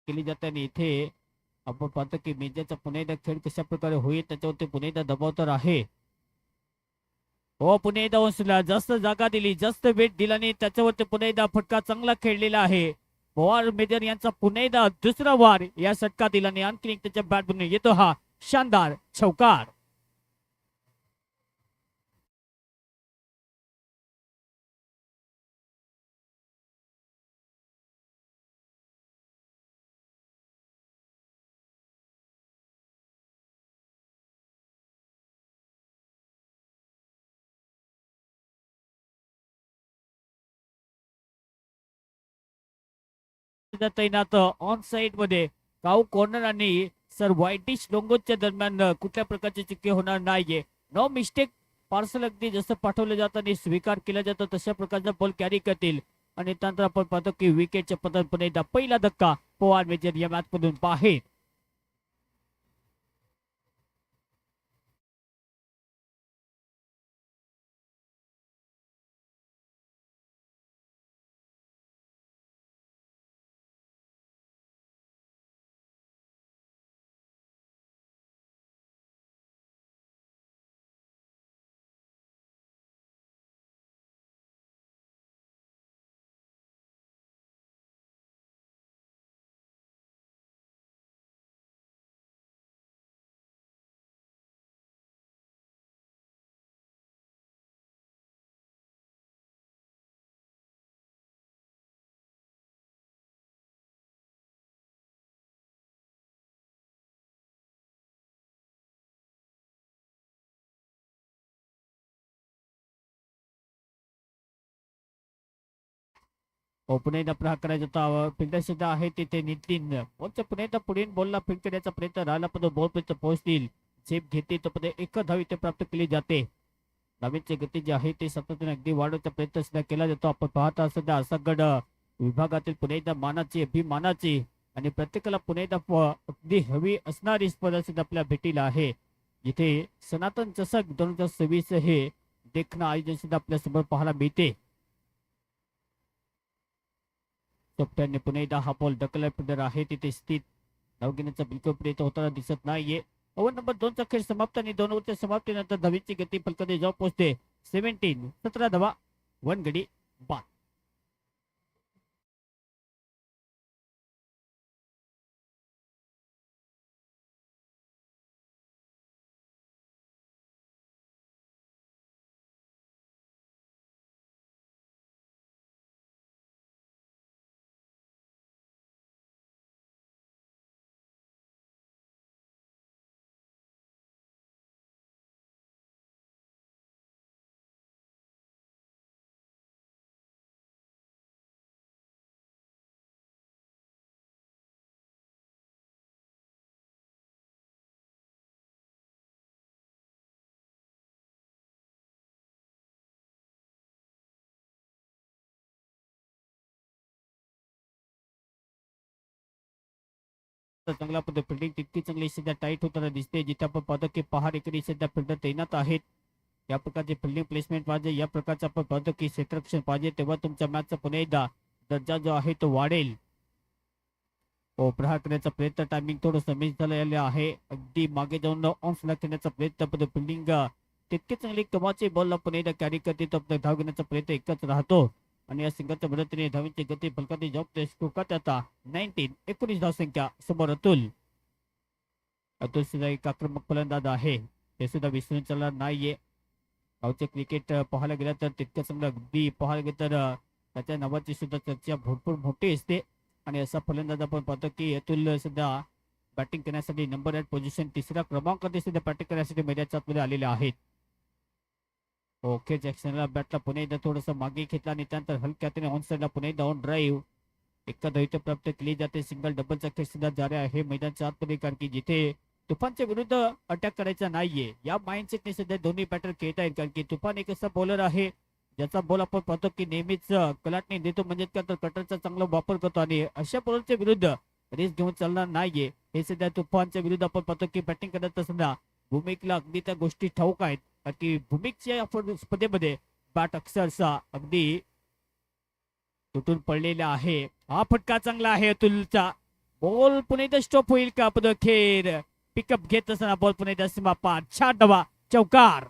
केली जाते आणि इथे आपण पाहतो की मेजाचा पुन्हा एकदा खेळ कशा प्रकारे होईल त्याच्यावरती पुन्हा एकदा दबाव तर आहे. हो पुन्हा एकदा वंशला जास्त जागा दिली, जास्त वेट दिला आणि त्याच्यावरती पुन्हा एकदा फटका चांगला खेळलेला आहे. पवार मेजर यांचा पुन्हा एकदा दुसरा वार या षटकात दिला आणि आणखी एक त्याच्या बॅटमधून येतो हा शानदार चौकार. तैनात ऑन साइड मध्ये काऊ कॉर्नर आणि सर वाईटिश लोंगोच्या दरम्यान कुठल्या प्रकारची चुकी होणार नाहीये. नो मिस्टेक पार्सल अगदी जसं पाठवलं जातं आणि स्वीकार केला जातो तशा प्रकारचा बॉल कॅरी करतील आणि त्यानंतर आपण पाहतो की विकेटच्या पतनपणे पहिला धक्का पवार मेजर या मॅच मधून बाहेर. पुणे प्रहार करायचा होता. फिल्डर सुद्धा आहे तिथे नितीन बॉलच्या पुढे बॉलला फील्ड करण्याचा प्रयत्न राहिला पण बॉल पर्यंत पोहोचतील. झेप घेते तो एक धाव इथे प्राप्त केली जाते. धावेची गती जी आहे ती सातत्याने अगदी वाढवण्याचा प्रयत्न सुद्धा केला जातो. आपण पाहता सध्या असा गड विभागातील पुणे एकदा मानाची अभिमानाची आणि प्रत्येकाला पुणे एकदा अगदी हवी असणारी स्पर्धा सुद्धा आपल्या भेटीला आहे. जिथे सनातन चषक 2026 हे देखणं आयोजन सुद्धा आपल्या समोर पाहायला मिळते. सोबत्याने पुन्हा एकदा हा बॉल ढकलला आहे तिथे स्थित धाव घेण्याचा बिलकुल प्रयत्न होताना दिसत नाहीये. ओव्हर नंबर 2चा खेळ समाप्त आणि 2 ओव्हरच्या समाप्तीनंतर धावीची गती फलकाने जाऊ पोहोचते 17 धावा 1 गडी बाद. चांगल्या पद्धती फिल्डिंग तितकी चांगली सध्या टाईट होताना दिसते. जिथे आपण पाहतो की पहार एकरी सध्या फिल्डर तैनात आहेत. या प्रकारचे फिल्डिंग प्लेसमेंट पाहिजे, या प्रकारचं आपण पाहतो की क्षेत्ररक्षण पाहिजे, तेव्हा तुमच्या मॅचचा पुन्हा एकदा दर्जा जो आहे तो वाढेल. प्रहार करण्याचा प्रयत्न टायमिंग थोडंसं मिस झालेलं आहे. अगदी मागे जाऊन ऑन स्लॅग करण्याचा प्रयत्न फिल्डिंग तितकी चांगली कमाची बॉलला पुन्हा एकदा कॅरी करते तो धाव घेण्याचा प्रयत्न एकच राहतो आणि या सिंगलच्या मदतीने धावीची गती फलकाने जॉब आता 19 धावसंख्या समोर अतुल सुद्धा एक आक्रमक फलंदाज आहे. ते सुद्धा विसरून चालणार नाहीये. गावचे क्रिकेट पाहायला गेलं तर तितकं चांगलं अगदी पाहायला गेलं तर त्याच्या नावाची सुद्धा चर्चा भरपूर मोठी असते आणि असा फलंदाज आपण पाहतो की अतुल सुद्धा बॅटिंग करण्यासाठी नंबर 8 पोझिशन 3रा क्रमांकाने सुद्धा बॅटिंग करण्यासाठी मैदानाच्या आतमध्ये आलेले आहेत. ओके जॅक्सनला बॅटला पुन्हा एकदा थोडंसं मागे घेतला आणि त्यानंतर हलक्या हाताने ऑन साईडला पुन्हा एकदा ऑन ड्राईव्ह एका दैत्य प्राप्त केली जाते. सिंगल डबलचा खेळ सुद्धा जारी आहे मैदानाच्या आतमध्ये कारण की जिथे तुफानच्या विरुद्ध अटॅक करायचा नाहीये या माइंडसेटने सध्या दोन्ही बॅटर खेळत आहेत. कारण की तुफान एक असा बॉलर आहे ज्याचा बॉल आपण पाहतो की नेहमीच कलाटणी देतो म्हणजे का तर कटरचा चांगला वापर करतो आणि अशा बॉलरच्या विरुद्ध रिस्क घेऊन चालणार नाहीये. हे सध्या तुफानच्या विरुद्ध आपण पाहतो की बॅटिंग करत असताना भूमिकला अगदी त्या गोष्टी ठाऊक आहेत की भूमिकच्या स्पर्धेमध्ये बॅट अक्षरशः अगदी तुटून पडलेला आहे. हा फटका चांगला आहे अतुलचा बॉल पुन्हा एकदा स्टॉप होईल का पण अखेर पिकअप घेत असताना बॉल पुन्हा एकदा सीमा पार 4 धावा चौकार.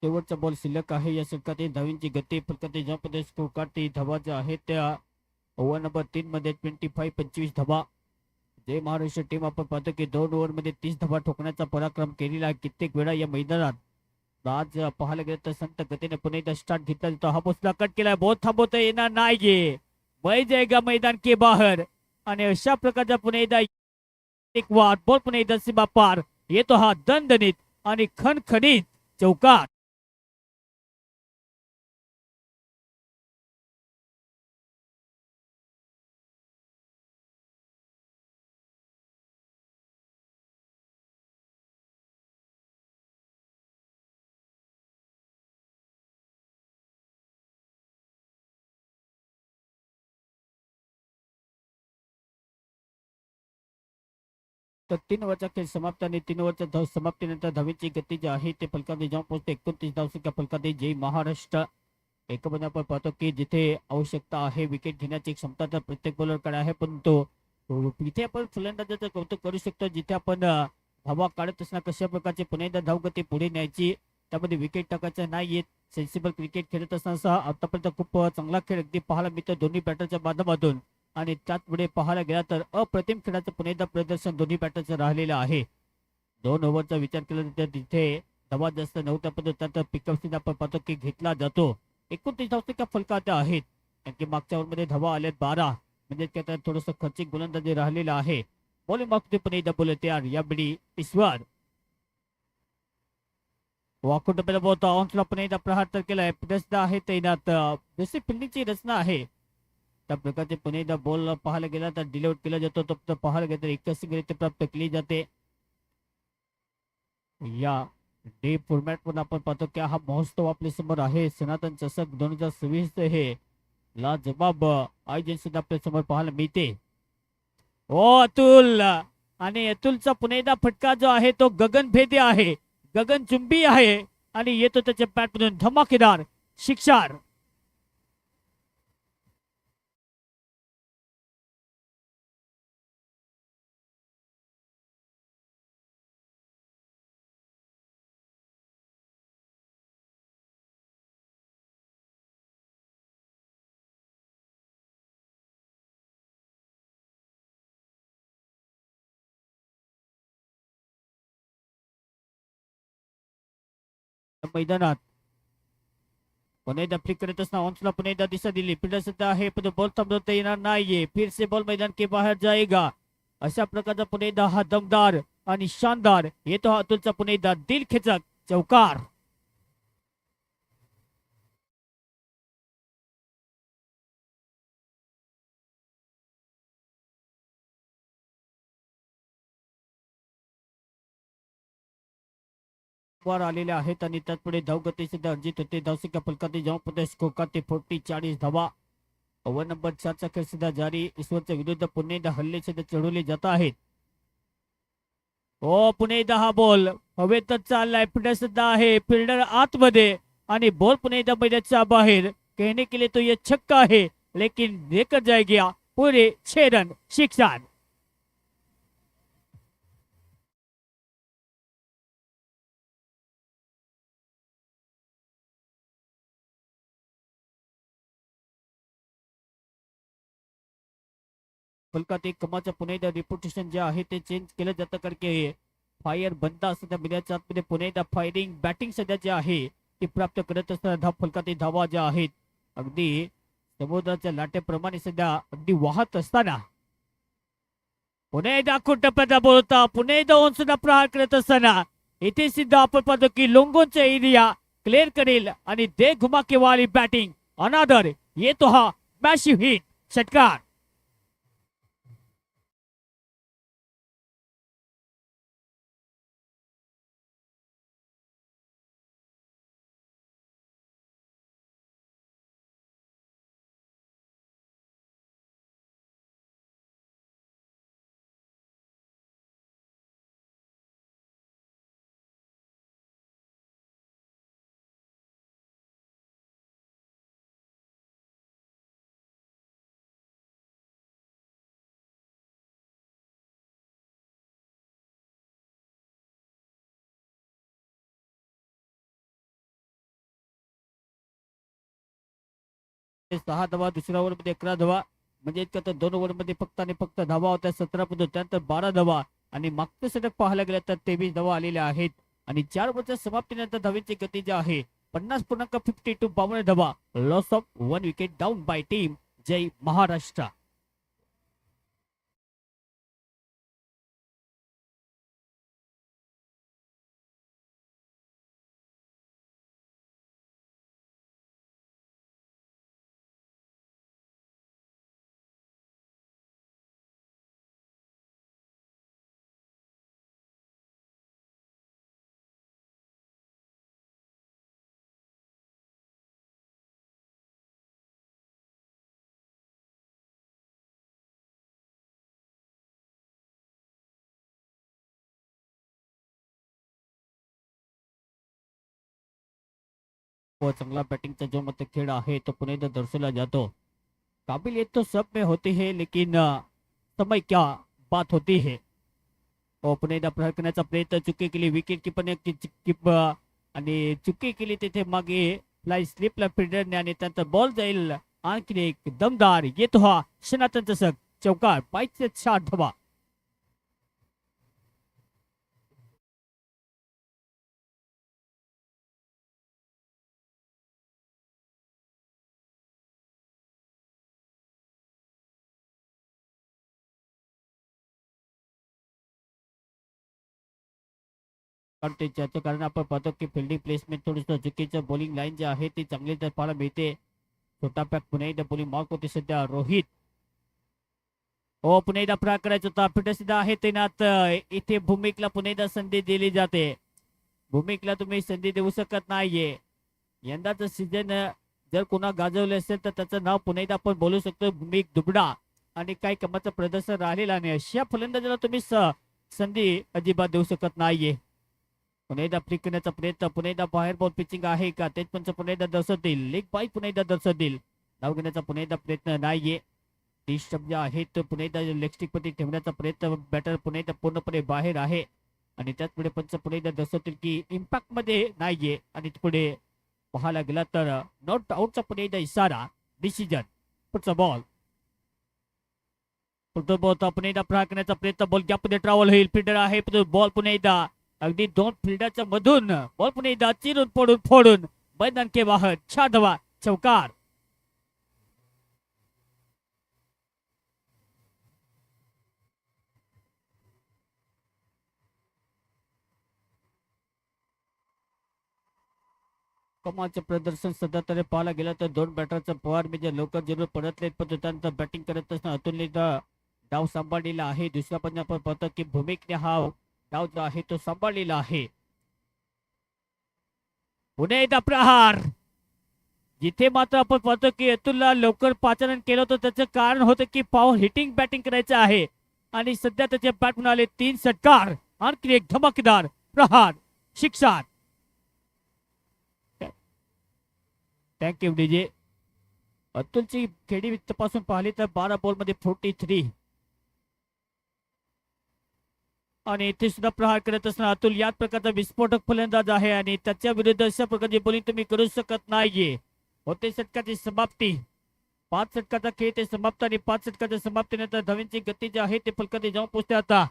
शेवटचा बॉल शिल्लक आहे या षटकातील धावींची गती फलकातील ज्या पद्धती स्कोर काढते धावा ज्या आहेत त्या ओव्हर नंबर 3 मध्ये 25 धावा. जय महाराष्ट्र टीम आपण पाहतो की 2 ओव्हर मध्ये 30 धावा ठोकण्याचा पराक्रम केलेला आहे कित्येक वेळा या मैदानात. आज पाहायला गेलं तर संत गतीने पुन्हा एकदा स्टार्ट घेतला जातो. हा पोचला कट केलाय बॉल थांबवता येणार नाहीये वय जायगा मैदान के बाहेर आणि अशा प्रकारचा पुन्हा एकदा एक वाद बॉल पुन्हा एकदा सीमा पार येतो हा दणदणीत आणि खणखणीत चौकार. तर 3 ओव्हरचा खेळ समाप्त आणि 3 ओव्हरच्या धाव समाप्तीनंतर धावेची गती जी आहे ते फलकाने जाऊन पोहोचते 29 धावसंख्या फलकाने जय महाराष्ट्र. एकामध्ये आपण पाहतो की जिथे आवश्यकता आहे विकेट घेण्याची क्षमता तर प्रत्येक बॉलरकडे आहे परंतु इथे आपण फलंदाजाचं कौतुक करू शकतो जिथे आपण धावा काढत असताना कशा प्रकारचे पुन्हा एकदा धावगती पुढे न्यायची त्यामध्ये विकेट टाकायचं नाही येत. सेन्सिबल क्रिकेट खेळत असताना आतापर्यंत खूप चांगला खेळ अगदी पाहायला मिळतो दोन्ही बॅटरच्या माध्यमातून आणि त्याचपुढे पाहायला गेला तर अप्रतिम खेळाचं पुन्हा एकदा प्रदर्शन दोन्ही बॅटरचं राहिलेलं आहे. 2 ओव्हरचा विचार केला तर तिथे धावा जास्त नव्हत्या पण त्यात पिकअप आपण पाहतो की घेतला जातो. 29 धावसंख्या फलकात आहेत कारण की मागच्या ओव्हरमध्ये धावा आल्यात 12 म्हणजे काय थोडस खर्चिक गोलंदाजी राहिलेला आहे. बॉलिंग मागते पण एकदा बोलत तयार यावेळी ईश्वर वॉकआउट पहिला बोलतो ऑन्सला पण एकदा प्रहार तर केलाय प्रश्न आहे तैनात जशी फिल्डिंगची रचना आहे त्या प्रकारचे पुन्हा एकदा बॉल पाहायला गेला तर डिलिव्हर केला जातो तो पाहायला गेला तर एकच सिंगल प्राप्त केली जाते. या डे फॉर्मॅट पण आपण पाहतो की हा महोत्सव आपल्या समोर आहे सनातन चषक 2026 हे ला जबाब आयोजन सुद्धा आपल्या समोर पाहायला मिळते. ओ अतुल आणि अतुलचा पुन्हा एकदा फटका जो आहे तो गगनभेदी आहे गगनचुंबी आहे आणि येतो त्याच्या बॅटमधून धमाकेदार शिक्षार. मैदानात पुन्हा एकदा फ्लिक करत असताना ऑन्सला पुन्हा एकदा दिशा दिली फिल्डर सध्या आहे पण बॉल थांबवता येणार नाहीये फिर से बॉल मैदान के बाहेर जाएगा. अशा प्रकारचा पुन्हा एकदा हा दमदार आणि शानदार येतो हा अतुलचा पुन्हा एकदा दिल खेचक चौकार. वर आलेले आहेत आणि त्याचपुढे धावगती सुद्धा अर्जित होते धावसंख्या फलकातील जेव्हा प्रदेश कोकाते 40 धावा. ओव्हर नंबर 4चा खेळ सुद्धा जारी ईश्वरच्या विरुद्ध पुन्हा एकदा हल्ले सुद्धा चढवले जात आहेत. हो पुन्हा एकदा हा बॉल हवेतच चाललाय फिल्डर सुद्धा आहे फिल्डर आतमध्ये आणि बॉल पुन्हा एकदा मैदानाच्या बाहेर कहने के लिए तो ये छक्का है लेकिन लेकर जाए गया पूरे 6 रन शिक्षण. फलकात एक कमाचा पुन्हा एकदा रिपोर्टेशन जे आहे ते चेंज केलं जातं कारण की फायर बंद सध्या मीडियाच्या आतमध्ये पुन्हा एकदा फायरिंग बॅटिंग सध्या जे आहे ती प्राप्त करत असताना धाव फलकातील धावा ज्या आहेत अगदी समुद्राच्या लाटेप्रमाणे सध्या अगदी वाहत असताना पुन्हा एकदा टप्प्याचा बोलता पुन्हा एकदा ओनसुद्धा प्रहार करत असताना इथे सुद्धा आपण पाहतो की लोंगोनचा एरिया क्लिअर करेल आणि दे घुमा के वाली बॅटिंग अनादर येतो हा मॅशिव्ह हिट षटकार. 6 धावा, दुसऱ्या ओव्हरमध्ये 11 धावा, म्हणजे इतकं तर 2 ओव्हरमध्ये फक्त आणि फक्त धावा होत्या 17 पदून, त्यानंतर 12 धावा आणि मागचं षटक पाहायला गेलं तर 23 धावा आलेल्या आहेत आणि 4 ओव्हरच्या समाप्तीनंतर धावेची गती जी आहे 50.52 52 धावा. Loss of 1 wicket down by team Jai Maharashtra. व चांगला बॅटिंगचा जो मत खेळ आहे तो पुणे इथं दर्शवला जातो. काबिलियत तो सब में होती है लेकिन समय क्या बात होती है. व पुणे एकदा प्रहार करण्याचा प्रयत्न, चुकी केली विकेट कीपर आणि चुकी केली तिथे मागे फ्लाय स्लिपला फिल्डरने आणि त्यानंतर बॉल जाईल आणखी एक दमदार येतो हा सनातन चषक चौकार 5 धावा. त्याच्या कारण आपण पाहतो की फिल्डिंग प्लेसमेंट थोडस चुकीचं, बॉलिंग लाईन जी आहे ती चांगली तर पाहायला मिळते. छोटा पॅक पुन्हा एकदा बॉलिंग मार्क होते सध्या रोहित. हो पुन्हा एकदा प्रहार करायचा होता, फिटर सुद्धा आहे तैनात. इथे भूमिकला पुन्हा एकदा संधी दिली जाते. भूमिकला तुम्ही संधी देऊ शकत नाहीये. यंदाच सीझन जर कोणा गाजवले असेल तर त्याचं नाव पुन्हा एकदा आपण बोलू शकतो भूमिक दुबडा आणि काही कमाचं प्रदर्शन राहिलेलं नाही. अशा फलंदाजाला तुम्ही संधी अजिबात देऊ शकत नाहीये. पुन्हा एकदा फ्लिक करण्याचा प्रयत्न, पुन्हा एकदा बाहेर बॉल पिचिंग आहे का तेच पण पुन्हा एकदा दर्शवतील. लेग बाईक पुन्हा एकदा दर्शवतील. धाव घेण्याचा पुन्हा एकदा प्रयत्न नाहीये. 30 शब्द आहेत पुन्हा एकदा लेगस्टिक मध्ये ठेवण्याचा प्रयत्न, बॅटर पुन्हा एकदा पूर्णपणे बाहेर आहे आणि त्याच पुढे पंच पुन्हा एकदा दर्शवतील की इम्पॅक्ट मध्ये नाहीये आणि पुढे पाहायला गेला तर नॉट आउटचा पुन्हा एकदा इशारा. डिसिजन पुढचा बॉल, पुन्हा एकदा प्रहार करण्याचा प्रयत्न, बॉल गॅप मध्ये ट्रॅव्हल होईल. फिल्डर आहे बॉल पुन्हा एकदा अगदी 2 फिल्डरच्या मधून बॉल पुन्हा एकदा चिरून पडून फोडून मैदान के बाहेर 6 धावा चौकार. कमालचे प्रदर्शन सध्या तरी पाहायला गेलं तर 2 बॅटरचा पवार म्हणजे लवकर जरूर परतलेत पण त्यानंतर बॅटिंग करत असताना अतुलने डाव सांभाळलेला आहे. दुसऱ्या पण आपण पाहतो की भूमिकने हा डाव जो आहे तो सांभाळलेला आहे. पुन्हा एकदा प्रहार, जिथे मात्र आपण पाहतो की अतुलला लवकर पाचारण केलं होतं त्याचं कारण होतं की पॉवर हिटिंग बॅटिंग करायचं आहे आणि सध्या त्याचे बॅट म्हणाले 3 षटकार. आणखी एक धमाकेदार प्रहार शिक्षा. Thank you DJ. अतुलची खेळी तपासून पाहिली तर 12 बॉल मध्ये 43 आणि इथे सुद्धा प्रहार करत असताना अतुल याच प्रकारचा विस्फोटक फलंदाज आहे आणि त्याच्या विरुद्ध अशा प्रकारची बॉलिंग तुम्ही करू शकत नाहीये. होते षटकाची समाप्ती, 5 षटकाचा खेळ ते समाप्त आणि 5 षटकाच्या समाप्तीनंतर धावांची गती जी आहे ते फलकात जाऊन पोहोचते आता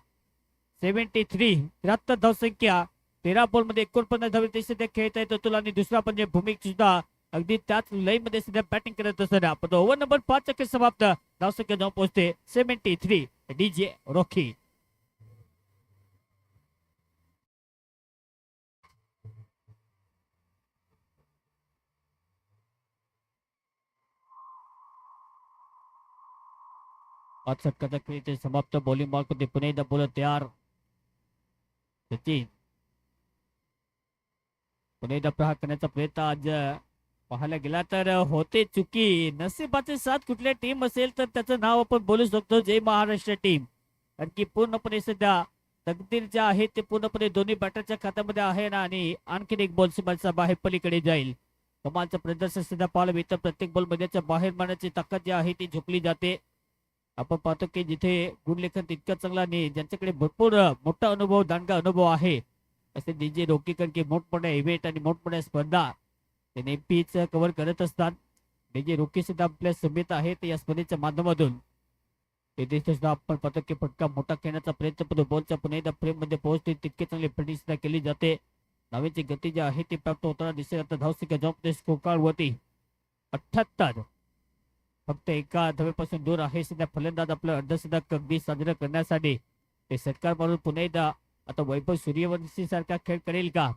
73 73 धावसंख्या. 13 बॉल मध्ये 49 धावे ते सध्या खेळत आहेत अतुल आणि दुसरा म्हणजे भूमिक सुद्धा अगदी त्याच लई मध्ये सध्या बॅटिंग करत असताना पण ओव्हर नंबर 5 खेळ समाप्त, धावसंख्या जाऊन पोहोचते 73. DJ Rocky. पाच षटकाचा खेळ ते समाप्त. बॉलिंग मार्क होते पुन्हा एकदा बोलत तयार सचिन. पुन्हा एकदा प्रहार करण्याचा प्रयत्न आज पाहायला गेला तर होते चुकी. नशिबाचे साथ कुठल्या टीम असेल तर त्याचं नाव आपण बोलू शकतो जय महाराष्ट्र टीम. कारण की पूर्णपणे सध्या तकदीर जे आहे ते पूर्णपणे दोन्ही बॅटरच्या खात्यामध्ये आहे ना आणि आणखीन एक बॉल सीमाच्या बाहेर पलीकडे जाईल. कमालचं प्रदर्शन सध्या पाहायला मिळतं. प्रत्येक बॉल मध्ये बाहेर मारण्याची ताकद जी आहे ती झोपली जाते. आपण पाहतो की जिथे गुणलेखन तितकं चांगला नाही, ज्यांच्याकडे भरपूर मोठा अनुभव दांडगा अनुभव आहे असे डीजे रोकीकर की मोठमोठ्या इव्हेंट आणि मोठमोठ्या स्पर्धा ते नेहमीच कव्हर करत असतात. जे रोकी सुद्धा आपल्या सभेत आहेत या स्पर्धेच्या माध्यमातून येथे सुद्धा आपण पाहतो की फटका मोठा खेळण्याचा प्रयत्न करतो. बॉलच्या पुन्हा एकदा फ्रेम मध्ये पोहोचते तितके चांगली फिल्डिंग सुद्धा केली जाते. धावेची गती जी आहे ती प्राप्त होताना दिसेल. आता धावसंख्या जॉब स्कोर वरती 78. फक्त एका धावेपासून दूर आहे सध्या फलंदाज आपलं अर्धशतक अगदी साजरं करण्यासाठी. ते षटकार मारून पुन्हा एकदा आता वैभव सूर्यवंशी सारखा खेळ करेल का?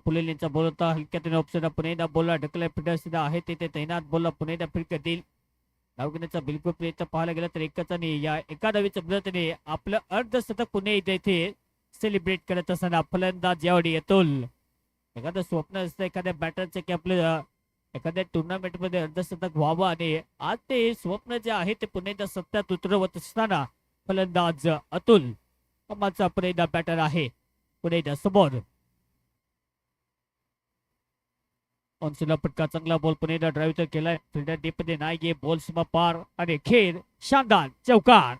पुलेल यांचा बॉल होता हलक्यातून ऑप्शन पुन्हा एकदा बॉलला ढकलला फिल्डर सुद्धा आहे तिथे तैनात. बॉलला पुन्हा एकदा फील्ड करतील. धाव घेण्याचा बिलकुल प्रयत्न पाहायला गेला तर एकच आणि या एका धावेच्या मदतीने आपलं अर्धशतक पुन्हा एकदा इथे सेलिब्रेट करत असताना फलंदाज यावेळी अतुल. एखादं स्वप्न असतं एखाद्या बॅटरचं की आपलं एखाद्या टुर्नामेंट मध्ये अर्धशतक व्हावं आणि आज ते स्वप्न जे आहे ते पुन्हा एकदा सत्यात उतरवत असताना फलंदाज अतुल कमालचा पुन्हा एकदा बॅटर आहे पुन्हा एकदा समोर. ऑनस्टला फटका चांगला बॉल पुन्हा एकदा ड्राईव्ह तर केलाय फिल्डर डीप मध्ये नाही गे बॉल सीमा पार आणि खेळ शानदार चौकार.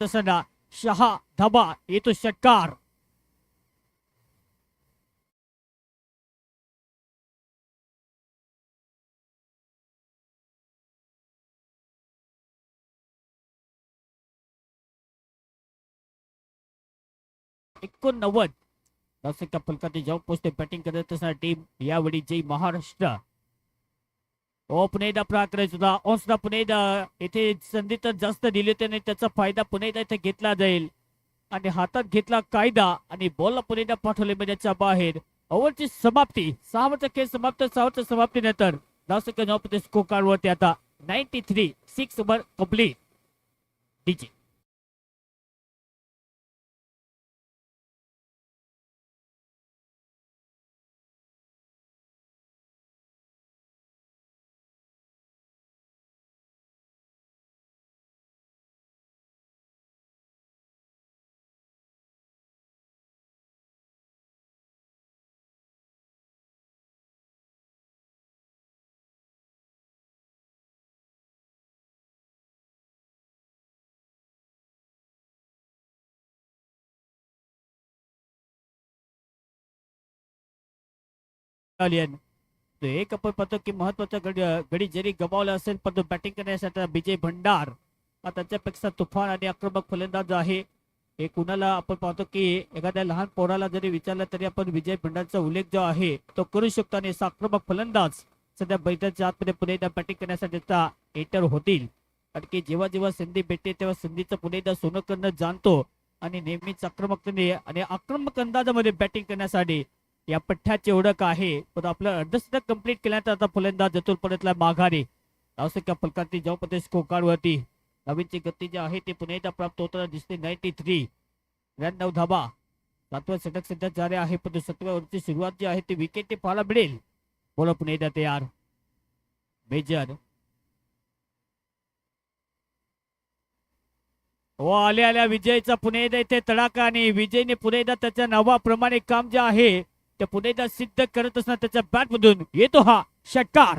तसं शहा धाबा येतो षटकार. एकोणनव्वद धावसंख्या फलकाची जाऊन पोहोचते. बॅटिंग करत असणारी टीम यावेळी जय महाराष्ट्र. पुन्हा एकदा प्रहार करायचा होता. ऑन्सला पुन्हा एकदा येथे संधी तर जास्त दिली होती आणि त्याचा फायदा पुन्हा एकदा इथे घेतला जाईल आणि हातात घेतला कायदा आणि बॉलला पुन्हा एकदा पाठवले मैदानाच्या बाहेर. ओव्हरची समाप्ती 6 ओव्हरचा खेळ समाप्त. 6 ओव्हरच्या समाप्तीनंतर धावसंख्या जाऊन स्कोर कार्ड वरती आता 93. 6 ओव्हर कंप्लीट. डीजे एक आपण पाहतो की महत्वाचा गडी जरी गमावला असेल परंतु बॅटिंग करण्यासाठी विजय भंडार हा त्याच्यापेक्षा तुफान आणि आक्रमक फलंदाज आहे. हे कुणाला आपण पाहतो की एखाद्या लहान पोराला जरी विचारलं तरी आपण विजय भंडारचा उल्लेख जो आहे तो करू शकतो आणि आक्रमक फलंदाज सध्या बैठकच्या आतमध्ये पुन्हा एकदा बॅटिंग करण्यासाठी एंटर होतील. कारण की जेव्हा जेव्हा संधी भेटते तेव्हा संधीचं पुन्हा एकदा सोनं करणं जाणतो आणि नेहमीच आक्रमकतेने आणि आक्रमक अंदाजामध्ये बॅटिंग करण्यासाठी या पठ्ठ्याची ओळख आहे. पण आपलं अर्धशतक कंप्लीट केल्यानंतर आता फलंदाज अतुल परतला माघारी. धावसंख्या फलकाची जाऊन स्कोर कार्ड वरती नवीनची गती जी आहे ती पुन्हा एकदा प्राप्त होताना दिसते. 93 रन 9 धाबा. 7वं षटक सध्या जारी आहे पण 7व्या ओव्हरची सुरुवात जी आहे ती विकेट पाहायला मिळेल. बोला पुन्हा एकदा तयार मेजर. आल्या आल्या विजयचा पुन्हा एकदा इथे तडाखा आणि विजयने पुन्हा एकदा त्याच्या नावाप्रमाणे काम जे आहे ते पुन्हा एकदा सिद्ध करत असताना त्याच्या बॅट मधून येतो हा षटकार.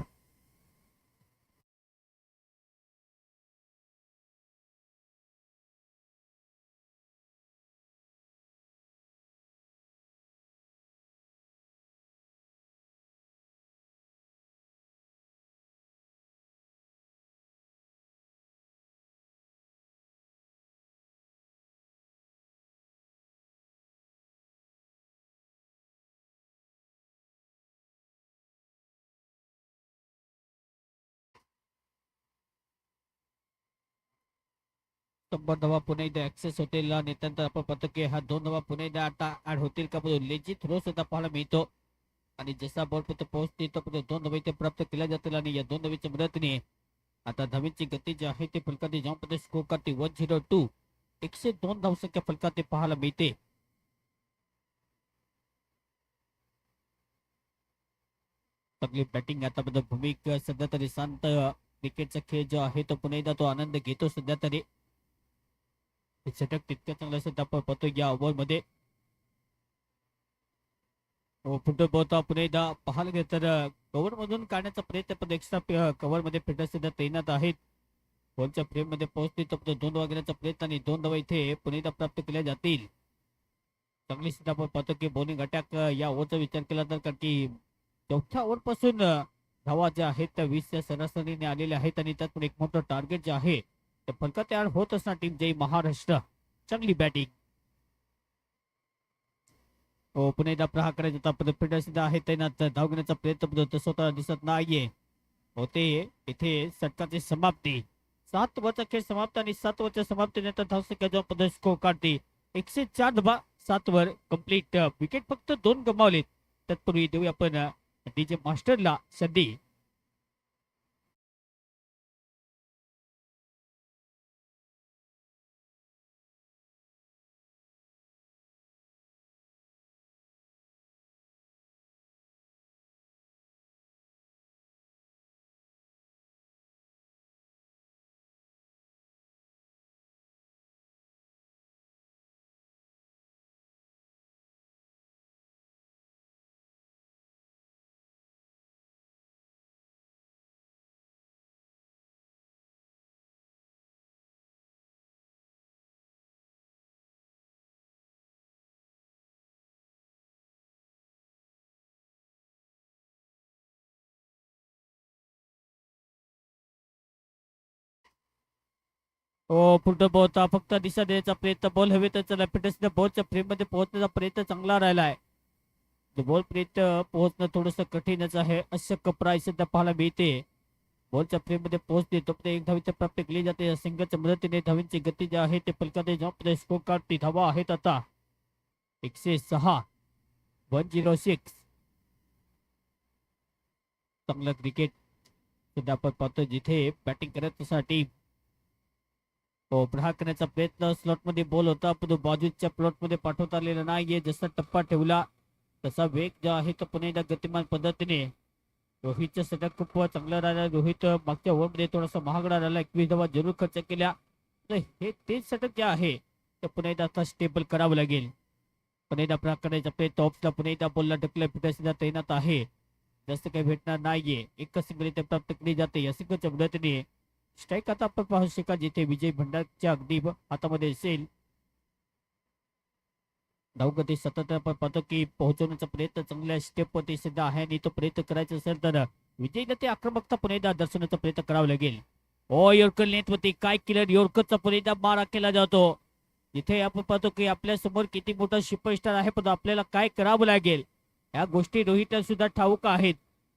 शंभर धावा पुन्हा एकदा ऍक्सेस होतील आणि त्यानंतर आपण पाहतो की हा 2 धावा पुन्हा एकदा आता ऍड होतील का? लेजी थ्रो सुद्धा पाहायला मिळतो आणि जसा बॉल पर्यंत पोहोचते तो 2 धावा इथे प्राप्त केल्या जातील आणि या 2 धावेच्या मदतीने आता धावेची गती जी आहे ती फलकाती जाऊन स्कोर करते 102. 102 धावसंख्या फलकाती पाहायला मिळते. चांगली बॅटिंग आता बद्दल भूमिका सध्या तरी शांत क्रिकेटचा खेळ जो आहे तो पुन्हा एकदा तो आनंद घेतो सध्या तरी. षटक तितकं चांगलं असं आपण पाहतो या ओव्हर मध्ये. फुटबॉल पोहता पुन्हा एकदा पाहायला गेलं तर कव्हर मधून काढण्याचा प्रयत्न पण एक्स्ट्रा कव्हर मध्ये फिल्डर सध्या तैनात आहेत. बॉलच्या फ्रेम मध्ये पोहोचते तर 2 धावा घेण्याचा प्रयत्न आणि 2 धावा इथे पुन्हा एकदा प्राप्त केल्या जातील. चांगली स्थिती आपण पाहतो की बॉलिंग अटॅक या ओव्हरचा विचार केला तर कारण की चौथ्या ओव्हर पासून धावा ज्या आहेत त्या 20 सरासरीने आलेल्या आहेत आणि त्यात पण एक मोठं टार्गेट जे आहे ते फलका तयार होत असणार टीम जय महाराष्ट्र. चांगली बॅटिंग. पुन्हा एकदा प्रहार करायचा फिल्डर सुद्धा आहे तैनात. धाव घेण्याचा प्रयत्न स्वतः दिसत नाहीये. होते इथे षटकाची समाप्ती. 7 ओव्हरचा खेळ समाप्त आणि 7 ओव्हरच्या समाप्तीनंतर धावसंख्या जो पद स्कोर काढते 104 धावा 7 ओव्हर कंप्लीट. विकेट फक्त 2 गमावलेत. तत्पूर्वी देऊया आपण डीजे मास्टरला संधी. पुढे पोहता फक्त दिशा द्यायचा प्रयत्न. बॉल हवेत चला फिटनेस बॉलच्या फ्रेम मध्ये पोहोचण्याचा प्रयत्न चांगला राहिलाय. बॉल पर्यंत पोहोचणं थोडस कठीणच आहे. अशक्य प्राय सध्या पाहायला मिळते. बॉलच्या फ्रेम मध्ये पोहोचते तो एक धावीची प्राप्त केली जाते. सिंगलच्या मदतीने धावींची गती जी आहे ते फलकात जॉब स्कोर काढते. धावा आहेत आता 106. 106. चांगलं क्रिकेट सध्या आपण पाहतो जिथे बॅटिंग करण्यासाठी प्रहार करण्याचा प्रयत्न. स्लॉट मध्ये बॉल होता पण बाजूच्या प्लॉट मध्ये पाठवता आलेला नाहीये. जसा टप्पा ठेवला तसा वेग जो आहे तो पुन्हा एकदा गतिमान पद्धतीने. रोहितचं षटक खूप चांगलं राहिलं. रोहित मागच्या ओव्हर मध्ये थोडासा महागडा राहिला. 21 धावा जरूर खर्च केल्या. तर हे तेच षटक जे आहे ते पुन्हा एकदा आता स्टेबल करावं लागेल. पुन्हा एकदा प्रहार करायचा प्रयत्न. ऑफला पुन्हा एकदा बॉलला ढकलला फिटायला तैनात आहे. जास्त काही भेटणार नाहीये. एकच सिंगल इथे प्राप्त केली जाते. या सिंगलच्या मदतीने स्ट्राईक आता आपण पाहू शका जिथे विजय भंडारच्या अगदी हातामध्ये असेल. धावगती सतत आपण पाहतो की पोहोचवण्याचा प्रयत्न चांगल्या स्टेप वरती सध्या आहे आणि तो प्रयत्न करायचा असेल तर विजयला ते आक्रमकता पुन्हा एकदा दर्शवण्याचा प्रयत्न करावा लागेल. यॉर्कर नेतवरती काय केलं. यॉर्करचा पुन्हा एकदा मारा केला जातो. जिथे आपण पाहतो की आपल्या समोर किती मोठा सुपरस्टार आहे पण आपल्याला काय करावं लागेल या गोष्टी रोहित सुद्धा ठाऊक आहेत.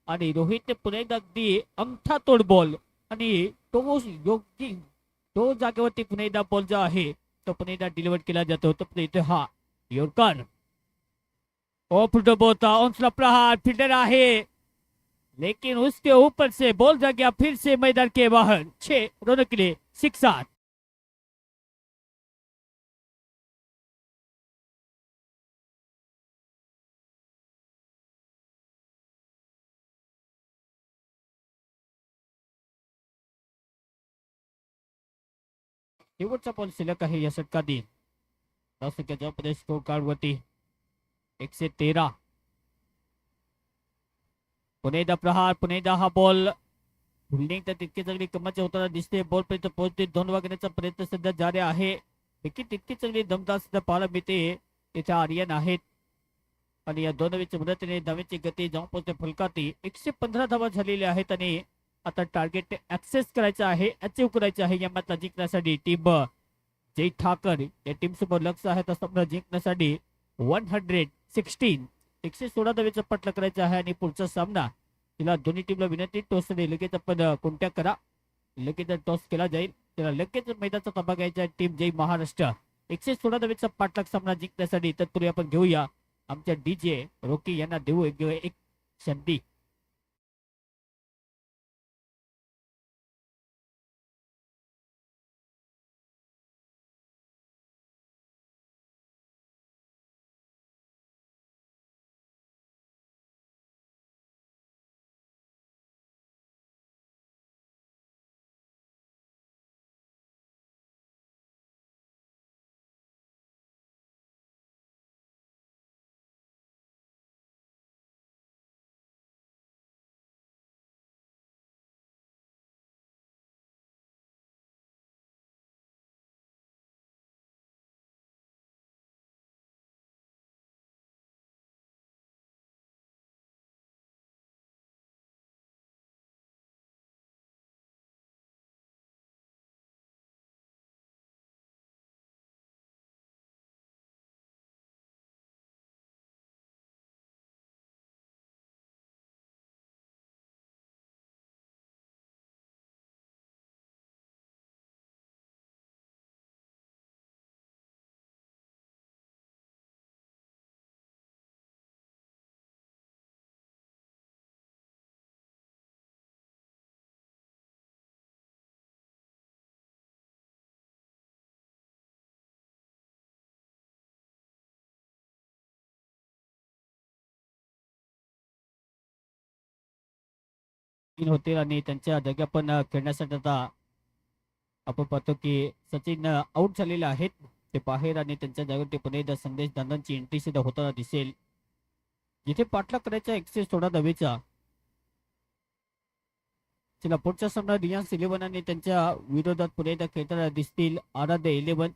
आणि रोहितने पुन्हा एकदा अगदी अंगठा तोड बॉल आणि तो योग्य तो जागेवरती पुन्हा एकदा बॉल जो आहे तो पुन्हा एकदा डिलिव्हर केला जातो. तो इथे हा यॉर्कर बोलता औंसला प्रहार फील्डर आहे लेकिन उसके ऊपर से बॉल जा गया फिर से मैदान के बाहर. 6 रनों के लिए 6 8. शेवटचा बॉल शिल्लक आहे या षटकातील. धावसंख्या प्रदेश स्कोर कार्ड वरती 113. पुन्हा एकदा प्रहार. पुन्हा एकदा हा बॉल फिल्डिंग तर तितकी चांगली कमाची होताना दिसते. बॉल पर्यंत पोहोचते. 2 वागण्याचा प्रयत्न सध्या जारी आहे. देखील तितकी चांगली दमदार सुद्धा पाहायला मिळते. तिथे आर्यन आहेत आणि या 2 धावेच्या मदतीने धावेची गती जाऊन पोहोचते फलकाती. 115 धावा झालेल्या आहेत आणि आता टार्गेट ऍक्सेस करायचं आहे. अचीव करायचं आहे या मॅचला जिंकण्यासाठी. टीम जय ठाकर या टीम सोबत लक्ष आहे तसं जिंकण्यासाठी 116 116 धावेचा पटला करायचा आहे आणि पुढचा सामना तिला दोन्ही टीमला विनंती टॉस लगेच आपण कोणत्या करा. लगेच टॉस केला जाईल त्याला लगेच मैदानाचा ताबा घ्यायचा आहे टीम जय महाराष्ट्र. 116 धावेचा पाठलाग सामना जिंकण्यासाठी तत्पूर्वी आपण घेऊया आमच्या डीजे रॉकी यांना देऊ एक संधी. तीन होतील आणि त्यांच्या जागी आपण खेळण्यासाठी आता आपण पाहतो की सचिन आउट झालेले आहेत. ते बाहेर आणि त्यांच्या जागेवरती पुन्हा एकदा संदेश दादांची एंट्री सुद्धा होताना दिसेल. जिथे पाठलाग करायचा एक्सेस थोडा दवेचा. चला पुढचा सामना रियांस 11 आणि त्यांच्या विरोधात पुढे एकदा खेळताना दिसतील आराध्य 11.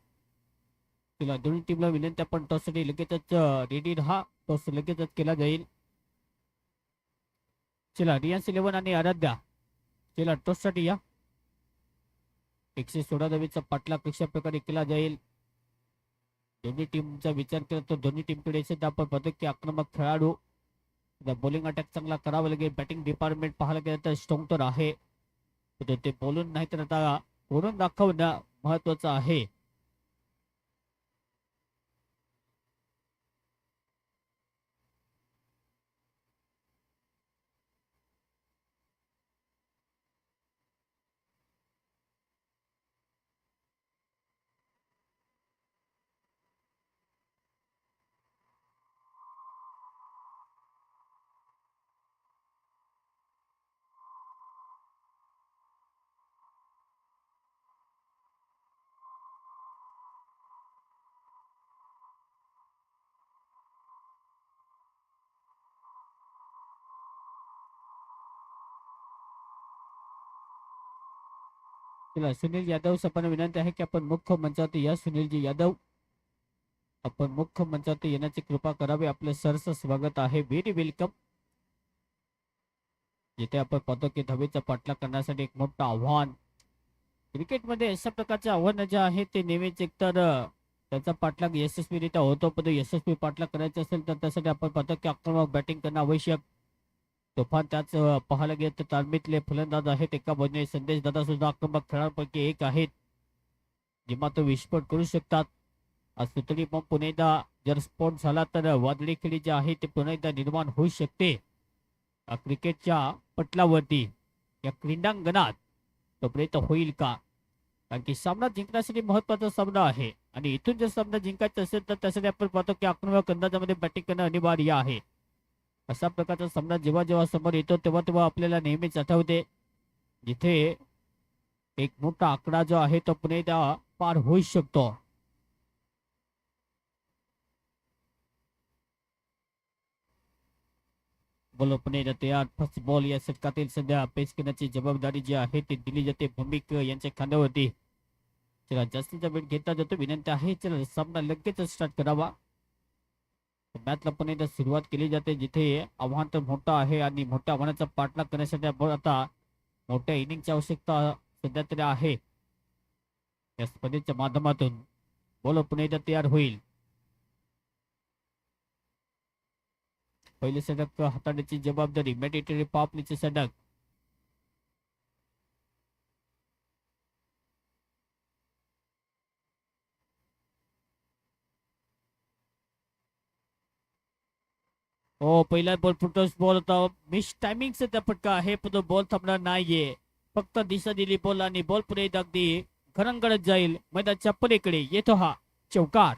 चला दोन्ही टीमला विनंती आपण टॉससाठी लगेचच रेडी राहा. टॉस लगेचच केला जाईल. चला रियांस 11 आणि आराध्या चला टॉससाठी या. 116 धावेचा पाठलाग कशा प्रकारे केला जाईल. दोन्ही टीमचा विचार केला तर दोन्ही टीमकडे सुद्धा आपण बघतो की आक्रमक खेळाडू बॉलिंग अटॅक चांगला करावा लागेल. बॅटिंग डिपार्टमेंट पाहायला गेलं तर स्ट्रॉंग तर आहे. ते बोलून नाही तर आता करून दाखवणं महत्वाचं आहे. चला सुनील यादव सपाना विनंती आहे की आपण मुख्य मंचावरती या. सुनीलजी यादव आपण मुख्य मंचावरती येण्याची कृपा करावी. आपलं सरस स्वागत आहे. Very welcome. जिथे आपण पाहतो की धावेचा पाठलाग करण्यासाठी एक मोठं आव्हान क्रिकेटमध्ये अशा प्रकारचे आव्हान जे आहे ते नेहमीच एकतर त्याचा पाठलाग यशस्वीरित्या होतो. पण यशस्वी पाठलाग करायचा असेल तर त्यासाठी आपण पाहतो की आक्रमक बॅटिंग करणं आवश्यक. तुफान त्याच पाहायला गेलं तर तालमीतले फलंदाज आहेत. एका बाजूने संदेश दादा सुद्धा आक्रमक खेळांपैकी एक आहेत. जेव्हा तो विस्फोट करू शकतात. आज सुतळी पण पुन्हा एकदा जर स्फोट झाला तर वादळी खेळी जे आहे ते पुन्हा एकदा निर्माण होऊ शकते क्रिकेटच्या पटलावरती या क्रीडांगणात. तो प्रयत्न होईल का. कारण की सामना जिंकण्यासाठी महत्वाचा सामना आहे आणि इथून जर सामना जिंकायचा असेल तर त्यासाठी आपण पाहतो की आक्रमक अंदाजामध्ये बॅटिंग करणं अनिवार्य आहे. अशा प्रकारचा सामना जेव्हा जेव्हा समोर येतो तेव्हा तेव्हा आपल्याला नेहमीच आठवते जिथे एक मोठा आकडा जो आहे तो पुन्हा एकदा पार होऊ शकतो. बॉल पुणे तयार. फर्स्ट बॉल या षटकातील सध्या पेस करण्याची जबाबदारी जी आहे ती दिली जाते भूमिक यांच्या खांद्यावरती. चला जास्तीचा वेळ घेतला जातो. विनंती आहे चला सामना लगेच स्टार्ट करावा. मॅचला पण एकदा सुरुवात केली जाते जिथे आव्हान तर मोठं आहे आणि मोठ्या आव्हानाचा पाठलाग करण्यासाठी आपण आता मोठ्या इनिंगची आवश्यकता सध्या तरी आहे. या स्पर्धेच्या माध्यमातून बॉल पुणे एकदा तयार होईल. पहिले षटक हाताळण्याची जबाबदारी मॅडेटरी पॉपलीचे षटक. हो पहिला बॉल फुटोस बॉल होता. मिस टायमिंगचा त्या फटका आहे पण तो बॉल थांबणार नाहीये. फक्त दिशा दिली बॉल आणि बॉल पुढे अगदी घरंगडत जाईल. मैदानाच्या पलीकडे येतो हा चौकार.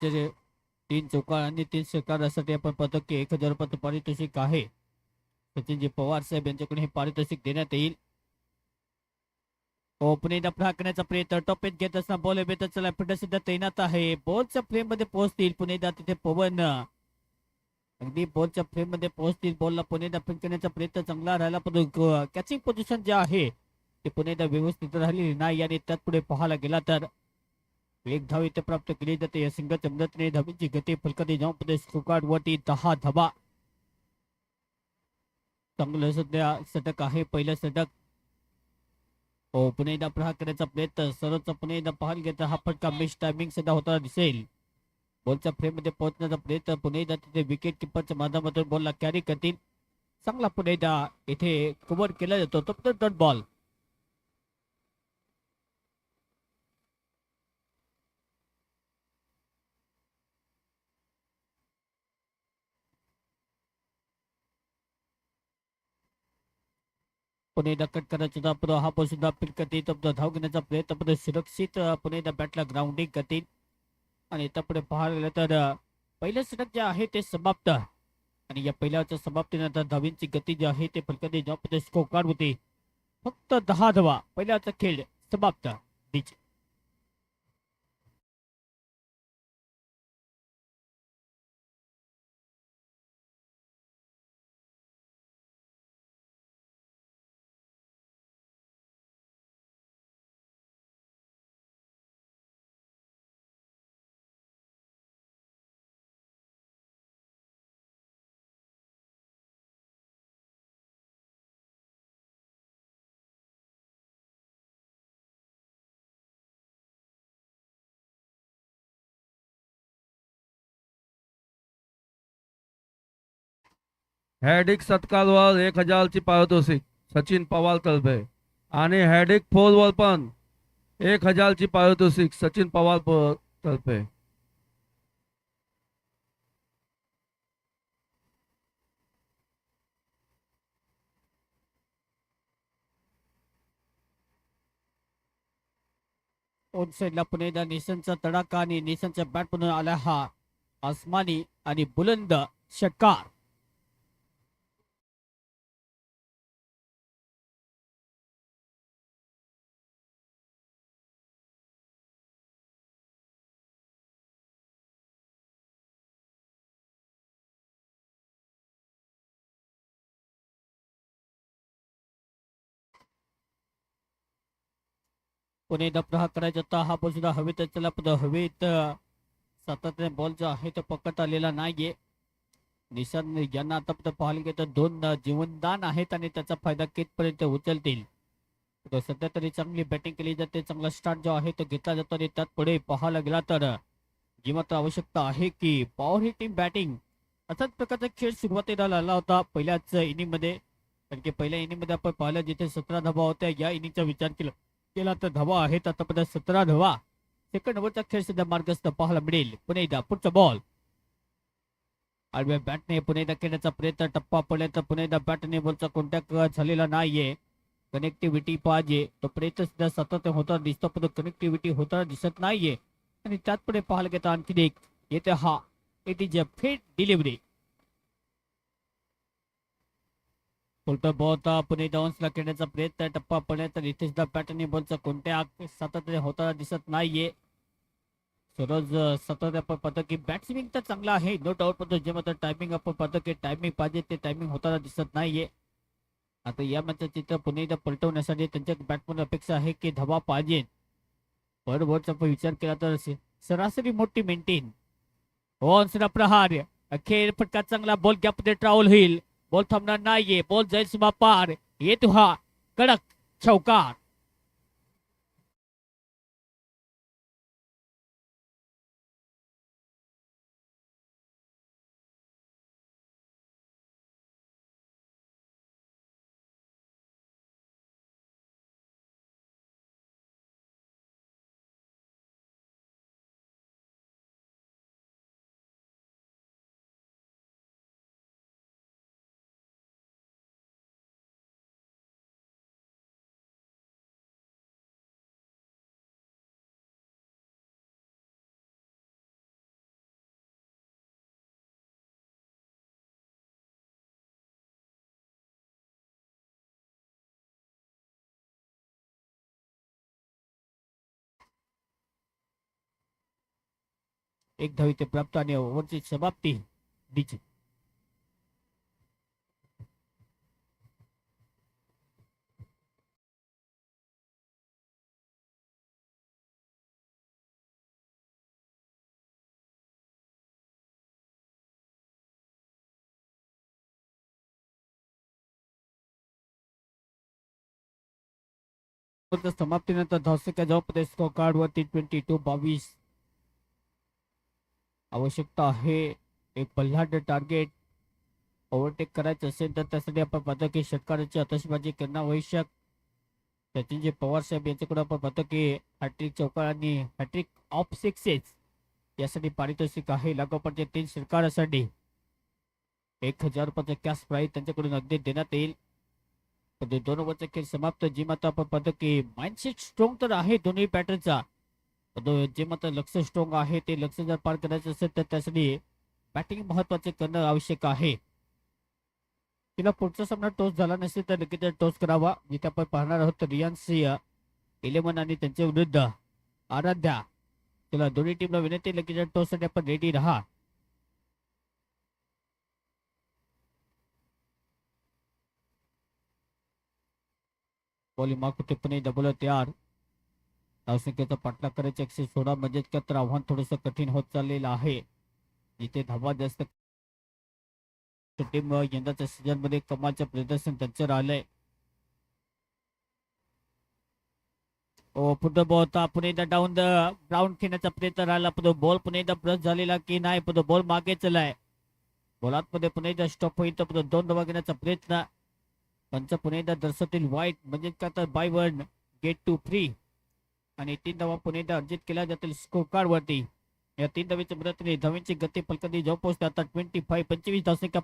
जे 3 चौकार आणि 3 षटकारासाठी आपण पाहतो की 1000 रुपये पारितोषिक आहे. सचिनजी पवार साहेब यांच्याकडून हे पारितोषिक देण्यात येईल. पुन्हा प्रहार करण्याचा प्रयत्न टॉपेत घेत असताना बॉल बेत चला फिल्डर सुद्धा तैनात आहे. बॉलच्या फ्रेम मध्ये पोहोचतील पुन्हा तिथे पवन अगदी बॉलच्या फ्रेम मध्ये पोहोचतील. बॉलला पुन्हा फिट करण्याचा प्रयत्न चांगला राहिला पण कॅचिंग पोझिशन जे आहे ते पुन्हा व्यवस्थित राहिलेली नाही आणि त्यात पुढे पाहायला गेला तर एक धाव इथे प्राप्त केली जाते. या संघाच्या मदतीने धावीची गती फलकाती जाऊन पुढे स्कोर वरती 10 धावा. चांगलं सध्या षटक आहे पहिलं षटक. पुन्हा एकदा प्रहार करण्याचा प्रयत्न सर्वच पुन्हा एकदा पाहायला घेता हा फटका मिस टायमिंग सुद्धा होताना दिसेल. बॉलच्या फ्रेम मध्ये पोहोचण्याचा प्रयत्न पुन्हा एकदा तिथे विकेट किपरच्या माध्यमातून बॉलला कॅरी करतील. चांगला पुन्हा एकदा इथे कव्हर केला जातो तो डॉट बॉल. पुन्हा एकदा कट करायचा होता पुन्हा हा बॉल सुद्धा फिट करतील. धाव घेण्याचा प्रयत्न पुन्हा सुरक्षित पुन्हा एकदा बॅटला ग्राउंडिंग करतील आणि पुढे पाहायला गेलं तर पहिलं षटक जे आहे ते समाप्त आणि या पहिल्याच्या समाप्तीनंतर धावींची गती जी आहे ते फलकाती जॉब स्कोर होती फक्त 10 धावा. पहिल्याचा खेळ समाप्त. हॅडिक सत्कारवर 1000ची पारितोषिक सचिन पवार तर्फे आणि हॅडिक फोरवर पण 1000ची पारितोषिक सचिन पवार तर्फे. ऑन साइडला पुन्हा एकदा निसनचा तडाखा आणि निसनच्या बॅट म्हणून आला हा आसमानी आणि बुलंद षटकार. पुन्हा एकदा प्रहार करायचा होता हा बॉल सुद्धा हवेत चला पुन्हा हवेत सातत्याने बॉल जो आहे तो पकडता आलेला नाहीये. निशान यांना आता पाहायला गेलं तर 2 जीवनदान आहेत आणि त्याचा फायदा कितपर्यंत उचलतील. सध्या तरी चांगली बॅटिंग केली जाते. चांगला स्टार्ट जो आहे तो घेतला जातो आणि त्यात पुढे पाहायला गेला तर जी मात्र आवश्यकता आहे की पॉवर हिटिंग बॅटिंग असाच प्रकारचा खेळ सुरुवातीला आला होता पहिल्याच इनिंग मध्ये. कारण की पहिल्या इनिंग मध्ये आपण पाहिलं जिथे 17 धावा होत्या या इनिंगचा विचार केला तर धावा आहेत आतापर्यंत 17 धावा. सेकंड ओव्हरचा खेळ सुद्धा मार्गस्थ पाहायला मिळेल. पुन्हा एकदा पुढचा बॉल आडव्या बॅटने पुन्हा एकदा खेळण्याचा प्रयत्न टप्पा पडल्यानंतर पुन्हा एकदा बॅटने बॉलचा कॉन्टॅक्ट झालेला नाहीये. कनेक्टिव्हिटी पाहिजे तो प्रयत्न सुद्धा सतत होताना दिसतो पण कनेक्टिव्हिटी होताना दिसत नाहीये आणि त्यात पुढे पाहायला घेता आणखी एक येते हा इट इज अ फेट डिलिव्हरी. उलटा बॉल पुणे डाऊन्सला खेळण्याचा प्रयत्न टप्पा पडल्यानंतर इथे सुद्धा बॅटने बॉलचा कोणत्या सातत्याने होताना दिसत नाहीये. सरोज सतत आपण पाहतो की बॅट स्विंग तर चांगला आहे नो डाऊट पण जे मात्र टायमिंग आपण पाहतो की टायमिंग पाहिजे ते टायमिंग होताना दिसत नाहीये. आता या मॅचचं चित्र पुन्हा एकदा पलटवण्यासाठी त्यांच्या बॅटमधून अपेक्षा आहे की धावा पाहिजे. पर ओव्हरचा विचार केला तर सरासरी मोठी मेंटेन ऑन प्रहार अखेर फटका चांगला बॉल गॅपमध्ये ट्रॅव्हल होईल. बॉल थांबणार नाहीये. बॉल जाईल सीमा पार येतो हा कडक चौकार. एक धाव इथे प्राप्त आणि ओव्हरची समाप्ती डीची. समाप्तीनंतर धावसंख्या जवळपास स्कोर कार्ड वरती 22-22. आवश्यकता आहे एक बल्लाढ्य टार्गेट ओव्हरटेक करायचं असेल तर त्यासाठी आपण पाहतो की षटकाराची आतषबाजी करणं आवश्यक. सचिनजी पवार साहेब यांच्याकडे आपण पाहतो की हॅट्रिक चौकार आणि हॅट्रिक ऑफ सिक्सेस यासाठी पारितोषिक आहे. लागोपाठच्या 3 षटकारासाठी 1000 रुपयाचा कॅश प्राईज त्यांच्याकडून अगदी देण्यात येईल. पण 2 ओव्हरचा खेळ समाप्त. जी मात्र आपण पाहतो की माइंडसेट स्ट्रॉंग तर आहे दोन्ही बॅटरचा. जे मात्र लक्ष स्ट्रॉंग आहे ते लक्ष जर पार करायचं असेल तर त्यासाठी बॅटिंग महत्वाचे करणं आवश्यक आहे. तिला पुढचा सामना टॉस झाला नसेल तर लगेच टॉस करावा. जिथे आपण पाहणार आहोत रियान्सी 11 आणि त्यांच्या विरुद्ध आराध्या. तिला दोन्ही टीमला विनंती लगेच टॉस साठी आपण रेडी राहा. बॉलिंग मार्क होते पण डबल तयार. धावसंख्येचा पाठलाग करायचे 116 म्हणजे तर आव्हान थोडंसं कठीण होत चाललेलं आहे. जिथे धावा जास्त टीम यंदाच्या सीझन मध्ये कमालचं प्रदर्शन त्यांचं राहिलंय. पुढे बॉल होता पुणे एकदा डाऊन द ग्राउंड खेळण्याचा प्रयत्न राहिला. पुढे बॉल पुणे एकदा ब्रश झालेला की नाही. पुढे बॉल मागे चलाय. बॉलात मध्ये पुणे एकदा स्टॉप होईल तर पुढे 2 धावा घेण्याचा प्रयत्न. पंच पुणे एकदा दर्शवतील वाईट म्हणजे का तर बाय 1 गेट टू 3 आणि 3 धावा पुणे एकदा अर्जित केल्या जातील स्कोर कार्ड वरती. या 3 धावेच्या मदतीने धावींची गती फलकांनी जाऊन पोहोचते आता 25 धावसंख्या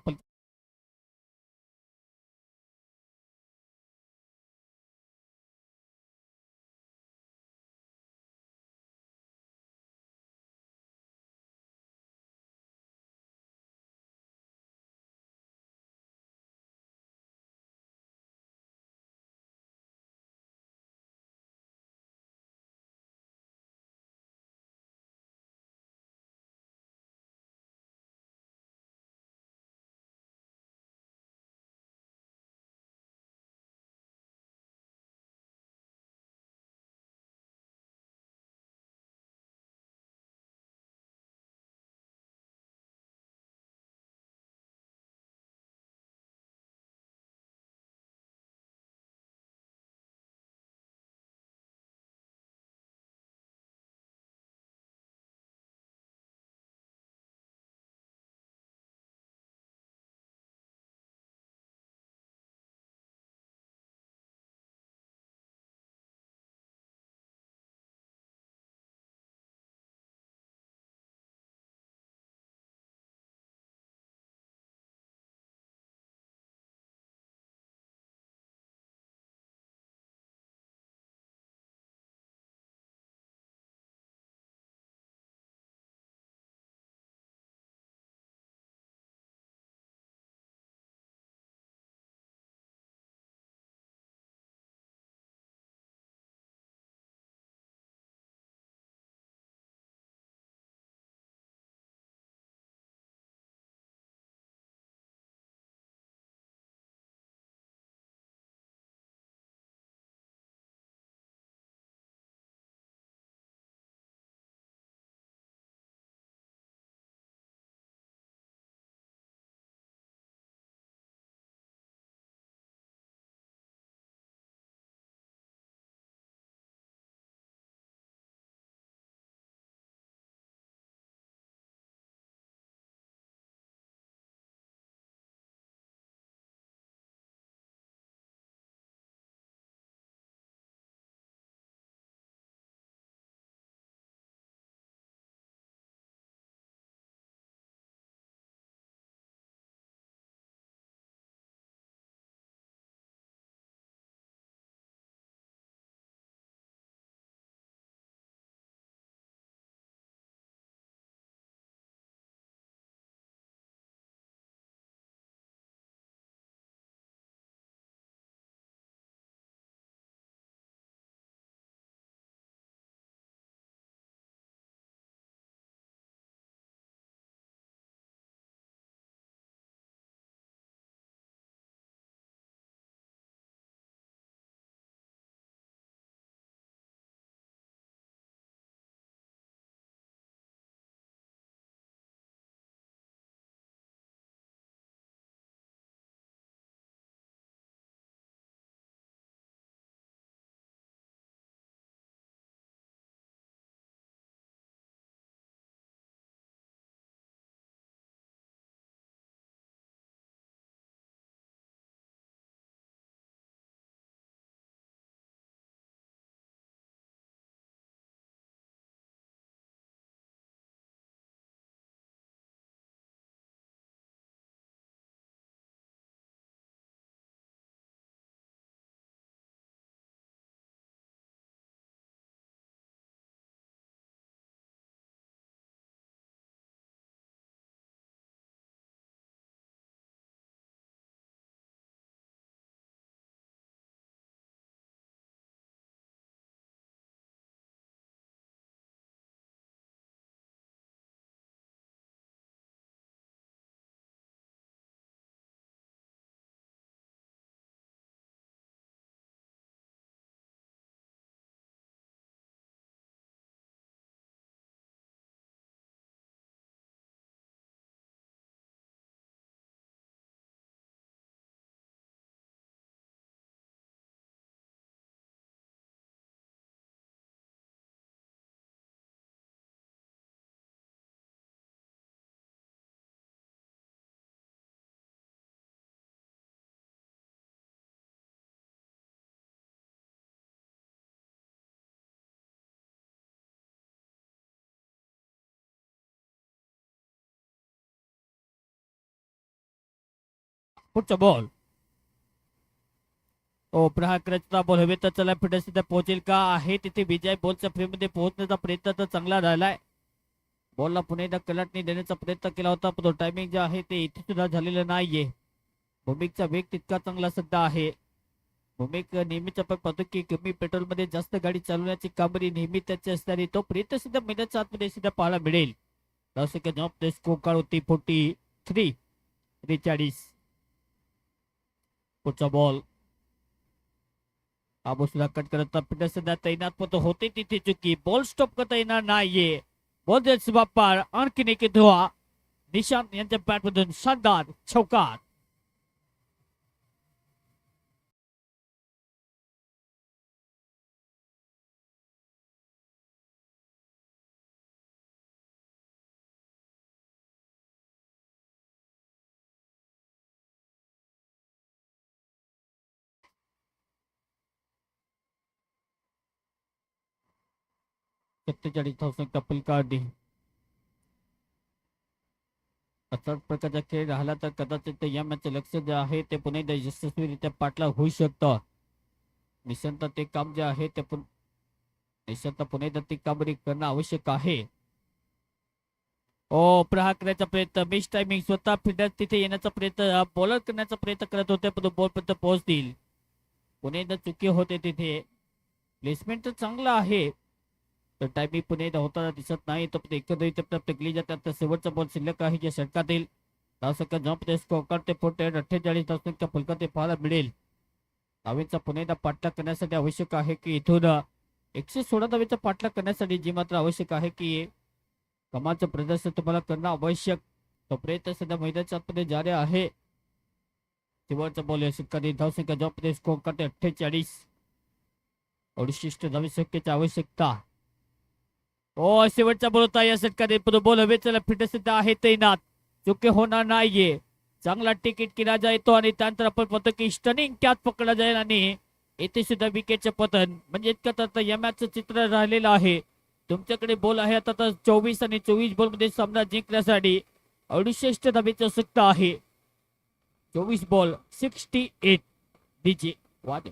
पुढचा बॉल प्रहारचा बॉल हवे तर चला फिटनेस तिथे पोहोचेल का आहे तिथे विजय बॉलच्या फ्रेममध्ये पोहोचण्याचा प्रयत्न तर चांगला राहिलाय. बॉलला पुन्हा एकदा कलाटणी देण्याचा प्रयत्न केला होता पण टायमिंग जे आहे ते इथे सुद्धा झालेलं नाहीये. भूमिकचा वेग तितका चांगला सध्या आहे. भूमिक नेहमीच आपण पाहतो की कमी पेट्रोल मध्ये जास्त गाडी चालवण्याची कामगिरी नेहमी त्याची असणारी तो प्रयत्न सुद्धा मैदानाच्या आतमध्ये सुद्धा पाहायला मिळेल. स्कोर काढ होती 43. पुढचा बॉल सुद्धा कट करत फिटनेस सध्या तैनात होते तिथे चुकी. बॉल स्टॉप करता येणार नाहीये. बॉल बाप्पा आणखीन एक धुवा निशांत यांच्या बॅट मधून शानदार चौकार. कपल काढली. असाच प्रकारचा खेळ राहिला तर कदाचित या मॅच लक्ष जे आहे ते पुन्हा एकदा यशस्वीरित्या पाठला होऊ शकतं. निशांत ते काम जे आहे ते निशांत पुन्हा एकदा ती कामगिरी करणं आवश्यक आहे. प्रहार करण्याचा प्रयत्न मिस टायमिंग स्वतः फिटनेस तिथे येण्याचा प्रयत्न बॉलर करण्याचा प्रयत्न करत होते पण बॉल पर्यंत पोहोचतील. पुन्हा एकदा चुकी होते तिथे. प्लेसमेंट तर चांगला आहे तर टायमिंग पुन्हा एकदा होताना दिसत नाही. तो एकंदरीत प्राप्त केली जातात तर शेवटचा बॉल शिल्लक आहे ज्या षटकातील धावसंख्या जॉबमध्ये स्कोर करते 48 धावसंख्या फलकात ते पाहायला मिळेल. धावेचा पुन्हा एकदा पाठलाग करण्यासाठी आवश्यक आहे की इथून 116 धावेचा पाठलाग करण्यासाठी जी मात्र आवश्यक आहे की कमालचं प्रदर्शन तुम्हाला करणं आवश्यक. तो प्रयत्न सध्या मैदानाच्या आतमध्ये जारी आहे. शेवटचा बॉल या षटकातील धावसंख्या जॉबमध्ये स्कोर करते 48. 68 धावसंख्येची आवश्यकता. शेवटचा बॉल होता या षटकातील बॉल हवे चला फिटनेस आहे तैनात. चुकी होणार नाहीये. चांगला तिकीट केला जातो आणि त्यानंतर आपण पाहतो की स्टनिंग कॅच पकडला जाईल आणि येथे सुद्धा विकेटचे पतन म्हणजे इतकं तर या मॅचचं चित्र राहिलेलं आहे. तुमच्याकडे बॉल आहे आता तर 24 आणि 24 बॉल मध्ये सामना जिंकण्यासाठी 68 धावेची आवश्यकता आहे. 24 बॉल 68 डीजे वाद.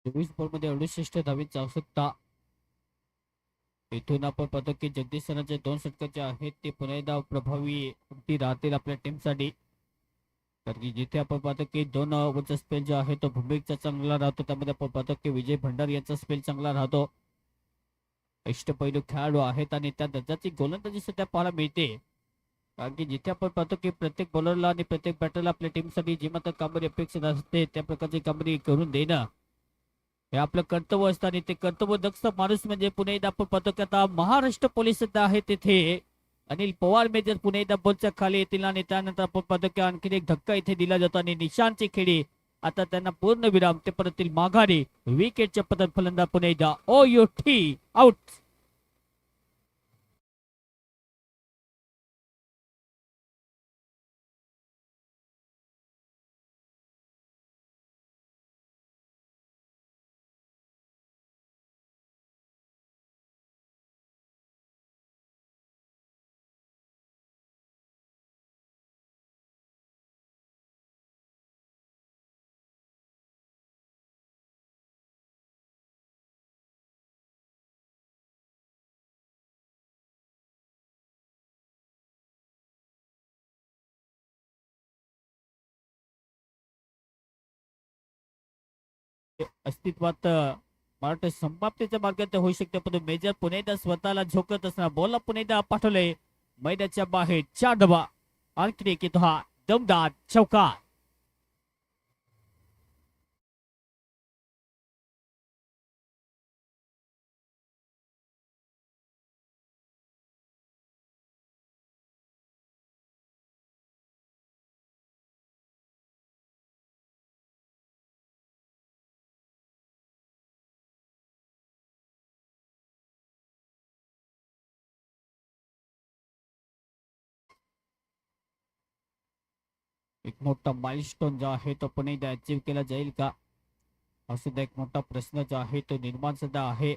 चोवीस बॉल मध्ये 68 धावेची आवश्यकता. इथून आपण पाहतो की जगदीश सरांचे 2 षटकाचे आहेत ते पुन्हा एकदा प्रभावी राहतील आपल्या टीमसाठी. कारण की जिथे आपण पाहतो की 2 ओव्हरचा स्पेल जो आहे तो भूमिकचा चांगला राहतो त्यामध्ये आपण पाहतो की विजय भंडारी यांचा स्पेल चांगला राहतो. अष्टपैलू खेळाडू आहेत आणि त्या दर्जाची गोलंदाजी सध्या पाहायला मिळते. कारण की जिथे आपण पाहतो की प्रत्येक बॉलरला आणि प्रत्येक बॅटरला आपल्या टीमसाठी जी मात्र कामगिरी अपेक्षित असते त्या प्रकारची कामगिरी करून देणं हे आपलं कर्तव्य असतं आणि ते कर्तव्य दक्ष माणूस म्हणजे पुणे आपण पाहतो की आता महाराष्ट्र पोलीस सध्या आहे तिथे अनिल पवार मेजर पुणे एकदा बॉलच्या खाली येतील आणि त्यानंतर आपण पाहतो की आणखी एक धक्का इथे दिला जातो आणि निशांतची खेळी आता त्यांना पूर्ण विराम ते परतील माघारी विकेटच्या पतन फलंदाज पुणे एकदा OUT आउट. अस्तित्वात मराठी समाप्तीच्या मार्गात होऊ शकते पण मेजर पुणेदा स्वतःला झोकत असताना बॉलला पुणेदा पाठवले मैदानाच्या बाहेर 4 धावा. आणखी एक येतो हा दमदार चौकार. एक मोठा माइलस्टोन जो आहे तो पुणेदा अचीव केला जाईल का हा सुद्धा एक मोठा प्रश्न जो आहे तो निर्माण सुद्धा आहे.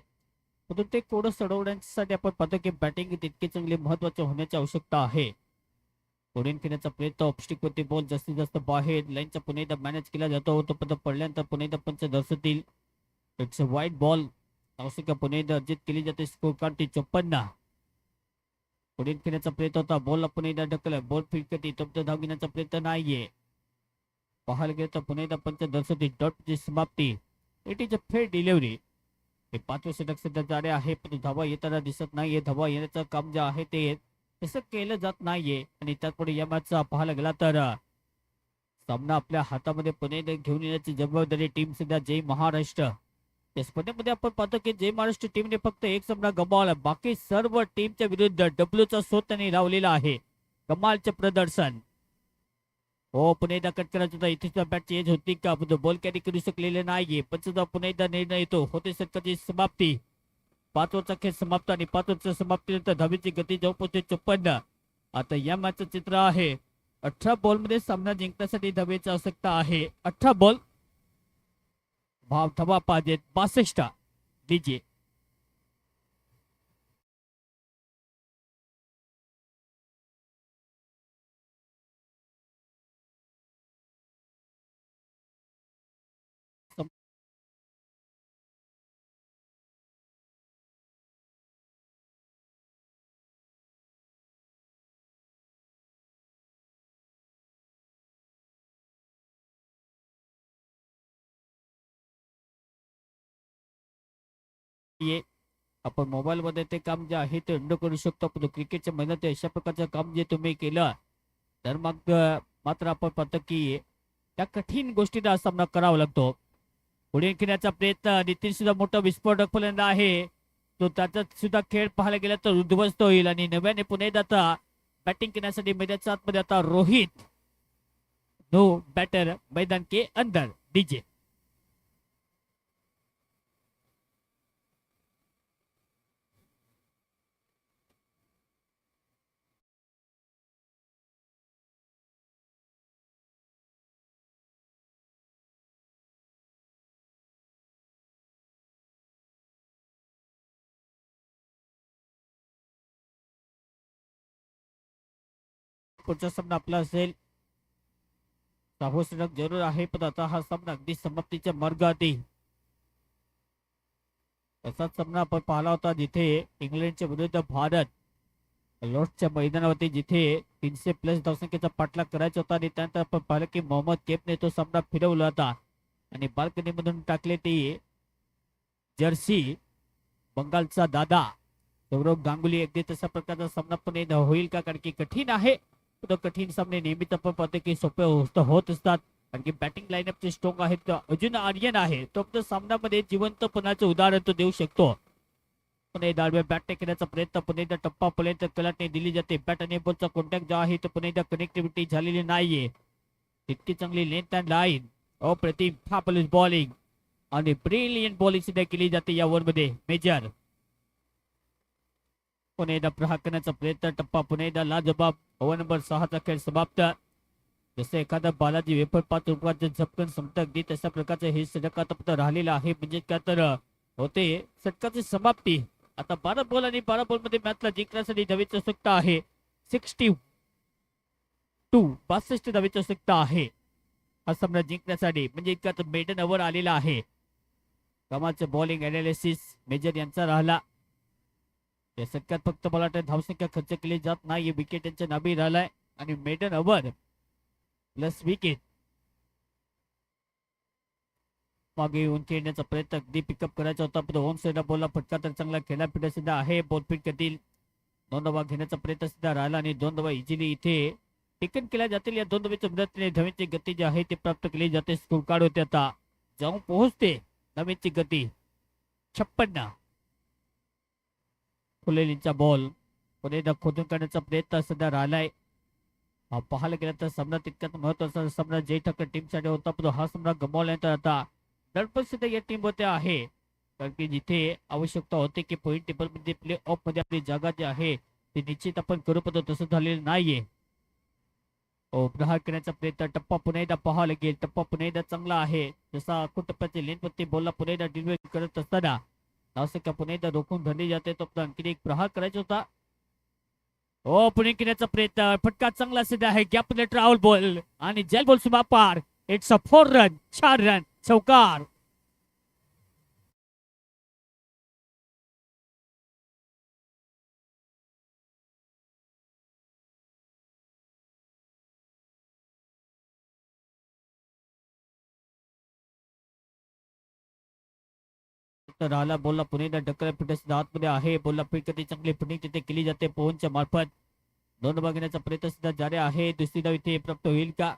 परंतु ते कोडं सोडवण्यासाठी आपण पाहतो की बॅटिंग तितकी चांगली महत्वाची होण्याची आवश्यकता आहे. पुढे खेळण्याचा प्रयत्न ऑफस्टिक वरती बॉल जास्तीत जास्त बाहेर लाईनचा पुणेदा मॅनेज केला जातो तो पद पडल्यानंतर पुणेदा पंच दर्शवतील इट्स अ वाईट बॉल. आवश्यक पुणेदा अर्जित केली जाते स्कोर कार्ड 54. पुढे खेळण्याचा प्रयत्न होता बॉलला पुणेदा ढकल बॉल फिरकटी तब्द धाव घेण्याचा प्रयत्न नाहीये. पाहायला गेलं तर पुणेदा पंच दर्शवतील डॉटची समाप्ती. It is a fair delivery. हे 5 षटक सध्या जाणे आहे पण धावा येताना दिसत नाहीये. धावा येण्याचं काम जे आहे ते तसं केलं जात नाहीये आणि त्याचपुढे या मॅचचा पाहायला गेला तर सामना आपल्या हातामध्ये पुणेदा घेऊन येण्याची जबाबदारी टीम सध्या जय महाराष्ट्र. या स्पर्धेमध्ये आपण पाहतो की जय महाराष्ट्र टीमने फक्त एक सामना गमावला बाकी सर्व टीमच्या विरुद्ध डब्ल्यूचा शोध त्यांनी लावलेला आहे. कमालचे प्रदर्शन. हो पुणेदा कट करायचा होता इथे बॅटची एज होती का बॉल कॅरी करू शकलेले नाहीये पण सुद्धा पुणेदा निर्णय येतो होते षटकाची समाप्ती. 5 ओव्हरचा खेळ समाप्त आणि 5 ओव्हरच्या समाप्तीनंतर धावेची गती जवळ पोहोचते 54. आता या मॅचचं चित्र आहे 18 बॉल मध्ये सामना जिंकण्यासाठी धावेची आवश्यकता आहे. 18 बॉल धावा पाहिजेत 62. डीजे आपण मोबाईल मध्ये ते काम जे आहे ते अंडो करू शकतो पण क्रिकेटच्या मैदानात अशा प्रकारचं काम जे तुम्ही केलं तर मग मात्र आपण पाहतो की त्या कठीण गोष्टीचा सामना करावा लागतो. पुढे खेळण्याचा प्रयत्न नितीन सुद्धा मोठा विस्फोटक फलंदाज आहे तो त्याचा सुद्धा खेळ पाहायला गेला तर उद्ध्वस्त होईल आणि नव्याने पुणे आता बॅटिंग करण्यासाठी मैदानाच्या आतमध्ये आता रोहित नो बॅटर मैदान के अंदर. डीजे पुढचा सामना आपला असेल 6 षटक जरूर आहे पण आता हा सामना अगदी समाप्तीच्या मार्गात. असाच सामना आपण पाहिला होता जिथे इंग्लंडच्या विरुद्ध भारत लॉर्ड्सच्या मैदानावरती जिथे 300+ धावसंख्येचा पाठलाग करायचा होता आणि त्यानंतर आपण पाहिलं की मोहम्मद कैफने तो सामना फिरवला होता आणि बाल्कनीमधून टाकले ती जर्सी बंगालचा दादा सौरभ गांगुली. अगदी तसा प्रकारचा सामना पण होईल का कारण की कठीण आहे. तो कठीण सामने नेहमीच आपण पाहतो की सोपे होत असतात कारण की बॅटिंग लाईनअपचे स्ट्रॉंग आहेत. अर्जुन आर्यन आहे तो सामन्यामध्ये जिवंतपणाचं उदाहरण तो देऊ शकतो. पुन्हा एकदा आडव्या बॅट टेकण्याचा प्रयत्न, पुन्हा एकदा टप्पा पर्यंत कलाटणी दिली जाते. बॅट आणि बॉलचा कॉन्टॅक्ट जो आहे तो पुन्हा एकदा कनेक्टिव्हिटी झालेली नाहीये. इतकी चांगली लेंथ अँड लाईन, अप्रतिम फॅबुलस बॉलिंग आणि ब्रिलियंट बॉलिंग सुद्धा केली जाते या ओव्हरमध्ये. मेजर पुन्हा एकदा प्रहार करण्याचा प्रयत्न, टप्पा पुन्हा एकदा लाजबाब. ओव्हर नंबर 6 चा खेळ समाप्त. जसं एखादा बालाजी वेफर 5 रुपयाचं झपकन संपतं अगदी तशा प्रकारचं हे षटक आता राहिलेलं आहे. म्हणजे काय तर होते षटकाची समाप्ती. आता 12 बॉल आणि 12 बॉल मध्ये मॅचला जिंकण्यासाठी धावेची आवश्यकता आहे 62 धावेची आवश्यकता आहे हा सामना जिंकण्यासाठी. म्हणजे इतका तर मेडन ओव्हर आलेला आहे. कमालचं बॉलिंग अनालिसिस मेजर यांचा राहिला. या षटकात फक्त मला वाटतं धावसंख्या खर्च केली जात नाही. विकेट यांच्या नाबी राहिलाय आणि मेडन ओव्हर प्लस विकेट मागे येऊन खेळण्याचा प्रयत्न अगदी पिकअप करायचा होता, पण ऑन साईडला बॉलला फटका तर चांगला खेळा पिढा सुद्धा आहे. बॉलफिट करतील, 2 धावा घेण्याचा प्रयत्न सुद्धा राहिला आणि 2 धावा इझिली इथे टेकन केल्या जातील. या 2 धावेच्या मदतीने धावेची गती जी आहे ती प्राप्त केली जाते. स्कोर कार्ड होते आता जाऊन पोहोचते धावेची गती 56. फुलेलींचा बॉल पुढे खोदून काढण्याचा प्रयत्न सध्या राहिलाय. पाहायला गेलं तर सामना तितक्यात महत्वाचा सामना जय ठाकर टीमसाठी होता, पण हा सामना गमावल्यानंतर आता दडपण सुद्धा या टीम मध्ये आहे. कारण की जिथे आवश्यकता होते की पॉईंट टेबल मध्ये प्ले ऑफ मध्ये आपली जागा जी आहे ती निश्चित आपण करू, पण तसं झालेलं नाहीये. प्रहार करण्याचा प्रयत्न, टप्पा पुन्हा एकदा पाहावं लागेल. टप्पा पुन्हा एकदा चांगला आहे. जसा टप्प्याची लेन वरती बॉलला पुन्हा एकदा डिलिव्हरी करत असताना नासिका पुन्हा एकदा रोखून धरली जाते. तो आणखी एक प्रहार करायचा होता. पुणे घेण्याचा प्रयत्न, फटका चांगला सिद्ध आहे. गॅप ट्रॅव्हल बॉल आणि जेल बॉल सुमा पार. इट्स अ 4 रन, 4 रन चौकार. तर राहिला बॉलला पुणे ढकल फिटनेस आतमध्ये आहे. बॉलला फिट कधी चांगली फिटिंग तिथे केली जाते पोहनच्या मार्फत. 2 धावा घेण्याचा प्रयत्न सुद्धा जारी आहे. दुसरी धाव इथे प्राप्त होईल का?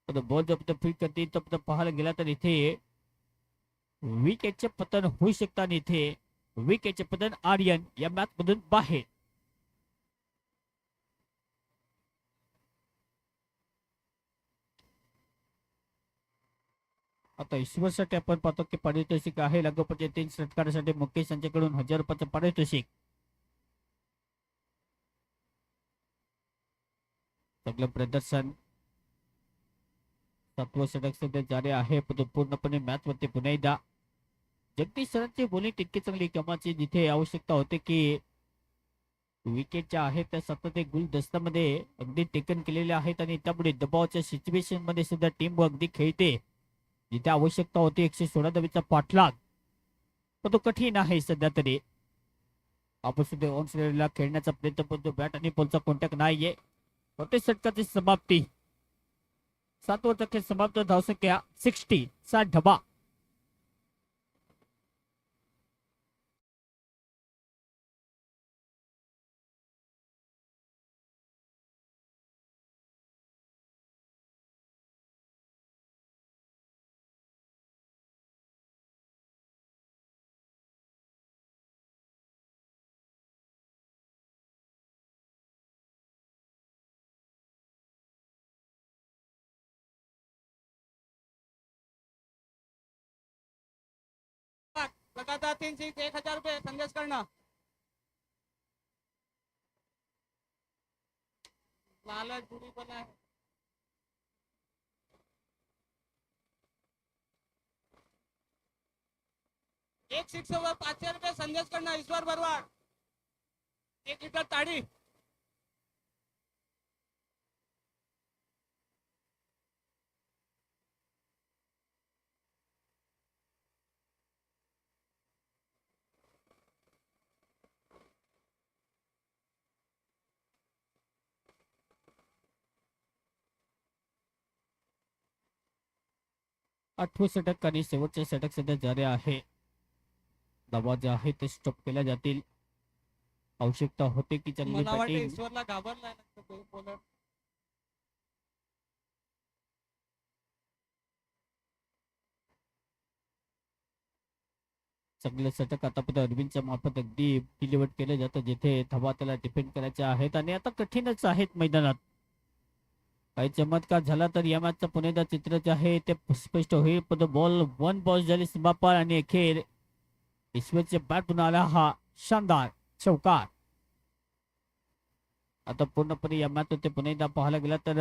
बॉल जर फिट करते तर पाहायला गेला तर इथे विकेटचे पतन होऊ शकतात आणि इथे विकेटचे पतन आर्यन या मॅच मधून बाहेर. आता ईश्वरसाठी आपण पाहतो की पारितोषिक आहे लागोपाठच्या 3 षटकारासाठी मुकेश यांच्याकडून 1000 रुपयाचं पारितोषिक. चांगलं प्रदर्शन, 7वं षटक सध्या जारी आहे, पण पूर्णपणे मॅच वरती पुन्हा एकदा जगदीश सरांची बोलिंग तितकी चांगली कमाची जिथे आवश्यकता होते की विकेटच्या आहेत त्या सतत एक गुलदस्त्यामध्ये अगदी टेकन केलेले आहेत आणि त्यामुळे दबावाच्या सिच्युएशन मध्ये सुद्धा टीम अगदी खेळते. जिथे आवश्यकता होती 116 धावेचा पाठलाग, पण तो कठीण आहे सध्या तरी. आपण सुद्धा ऑन साइडला खेळण्याचा प्रयत्न करतो. बॅट आणि बॉलचा कॉन्टॅक्ट नाहीये. प्रत्येक षटकाची समाप्ती 7वर खेळ समाप्त. धावसंख्या 60 धावा. लगातार 3 6 1000 रुपये संदेश करना. लालच बुरी पण आहे. 1 6 वर 500 रुपये संदेश करना. ईश्वर बरवाड 1 लिटर ताड़ी. आठवं षटक आणि शेवटचे षटक सध्या जारी आहे. धावा जे आहे ते स्टॉप केल्या जातील. आवश्यकता होते की चांगली मला वाटतं बॅटिंग. ईश्वरला घाबरलाय ना तो बॉलर. चांगलं षटक आतापर्यंत अरविंदच्या मार्फत अगदी डिलिव्हर केलं जातं, जिथे धावा त्याला डिफेंड करायच्या आहेत आणि आता कठीणच आहेत मैदानात. काही चमत्कार झाला तर या मॅचचं पुणेदा चित्र जे आहे ते स्पष्ट होईल. पण बॉल वन बॉल झाली सीमापार आणि अखेर ईश्वरच्या बॅटून आला हा शानदार चौकार. आता पूर्णपणे या मॅच ते पुन्हा एकदा पाहायला गेला तर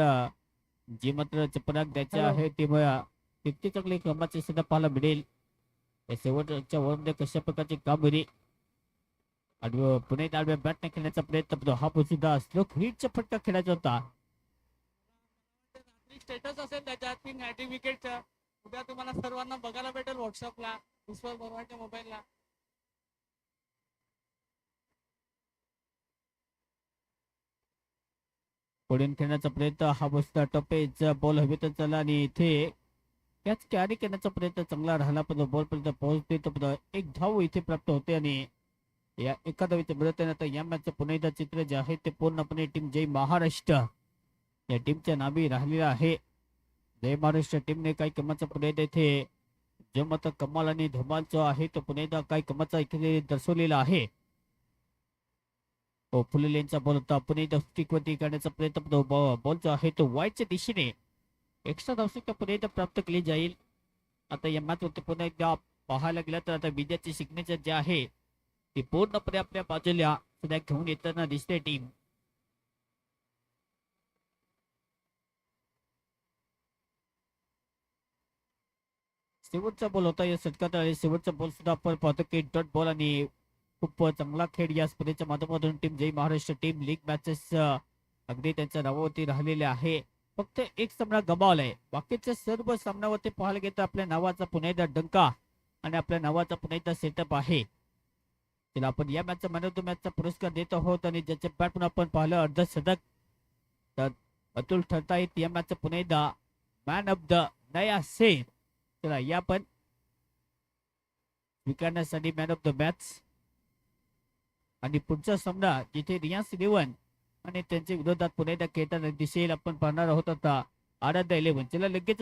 जी मात्र चपराक द्यायची आहे ती तितकी चांगली क्रमाची सुद्धा पाहायला मिळेल. या शेवटच्या ओव्हरमध्ये कशा प्रकारची कामगिरी पुणे आडव्या बॅटने खेळण्याचा प्रयत्न करतो. हा सुद्धा स्लो हिटचा फटका खेळायचा होता. स्टेटस असेल त्याच्यात की नॅटी विकेटचं उद्या तुम्हाला सर्वांना बघायला भेटेल व्हॉट्सअपला ईश्वर बर्वाडच्या मोबाईलला. पुढे खेळण्याचा प्रयत्न हा बसता टप्पेचा बॉल हवेतच झाला आणि इथे कॅच कॅरी करण्याचा प्रयत्न चांगला राहिला, पण बॉल पर्यंत पोहोचते तर एक धाव इथे प्राप्त होते आणि या एका धावीच्या मदतीने आता या मॅचचं पुन्हा एकदा चित्र जे आहे ते पूर्णपणे टीम जय महाराष्ट्र या टीमच्या नावी राहिलेलं आहे. जय महाराष्ट्र टीमने काही कमाचा पुन्हा एकदा इथे जो मात्र कमाल आणि धमाल जो आहे तो पुन्हा एकदा काही कमाचा इथे दर्शवलेला आहे. फुलेलेंचा बॉल होता, पुणे एकदा स्टिकवरती करण्याचा प्रयत्न बॉल जो आहे तो वाईटच्या दिशेने एक्स्ट्रा धावसंख्या पुन्हा एकदा प्राप्त केली जाईल. आता या मॅच वरती पुन्हा एकदा पाहायला गेला तर आता विजयाची सिग्नेचर जे आहे ती पूर्णपणे आपल्या बाजूला सुद्धा घेऊन येताना दिसते टीम. शेवटचा बॉल होता या षटकात आणि शेवटचा बॉल सुद्धा आपण पाहतो की डॉट बॉल आणि खूप चांगला खेळ या स्पर्धेच्या माध्यमातून team Jai Maharashtra team league matches अगदी त्यांच्या नावावरती राहिलेले आहे. फक्त एक सामना गमावलाय, बाकीच्या सर्व सामन्यावरती पाहायला गेलं तर आपल्या नावाचा पुन्हा एकदा डंका आणि आपल्या नावाचा पुन्हा एकदा सेटअप आहे. त्याला आपण या मॅचचा मॅन ऑफ द मॅचचा पुरस्कार देत आहोत आणि ज्याचे बॅट आपण पाहिलं अर्धशतक तर अतुल ठरतायत या मॅचचा पुन्हा एकदा मॅन ऑफ द नया सेन. चला या पण स्वीकारण्यासाठी मॅन ऑफ द मॅच आणि पुढचा सामना जिथे रियांस 11 आणि त्यांच्या विरोधात पुन्हा एकदा खेळताना दिसेल आपण पाहणार आहोत आता आराध्य 11. चला लगेच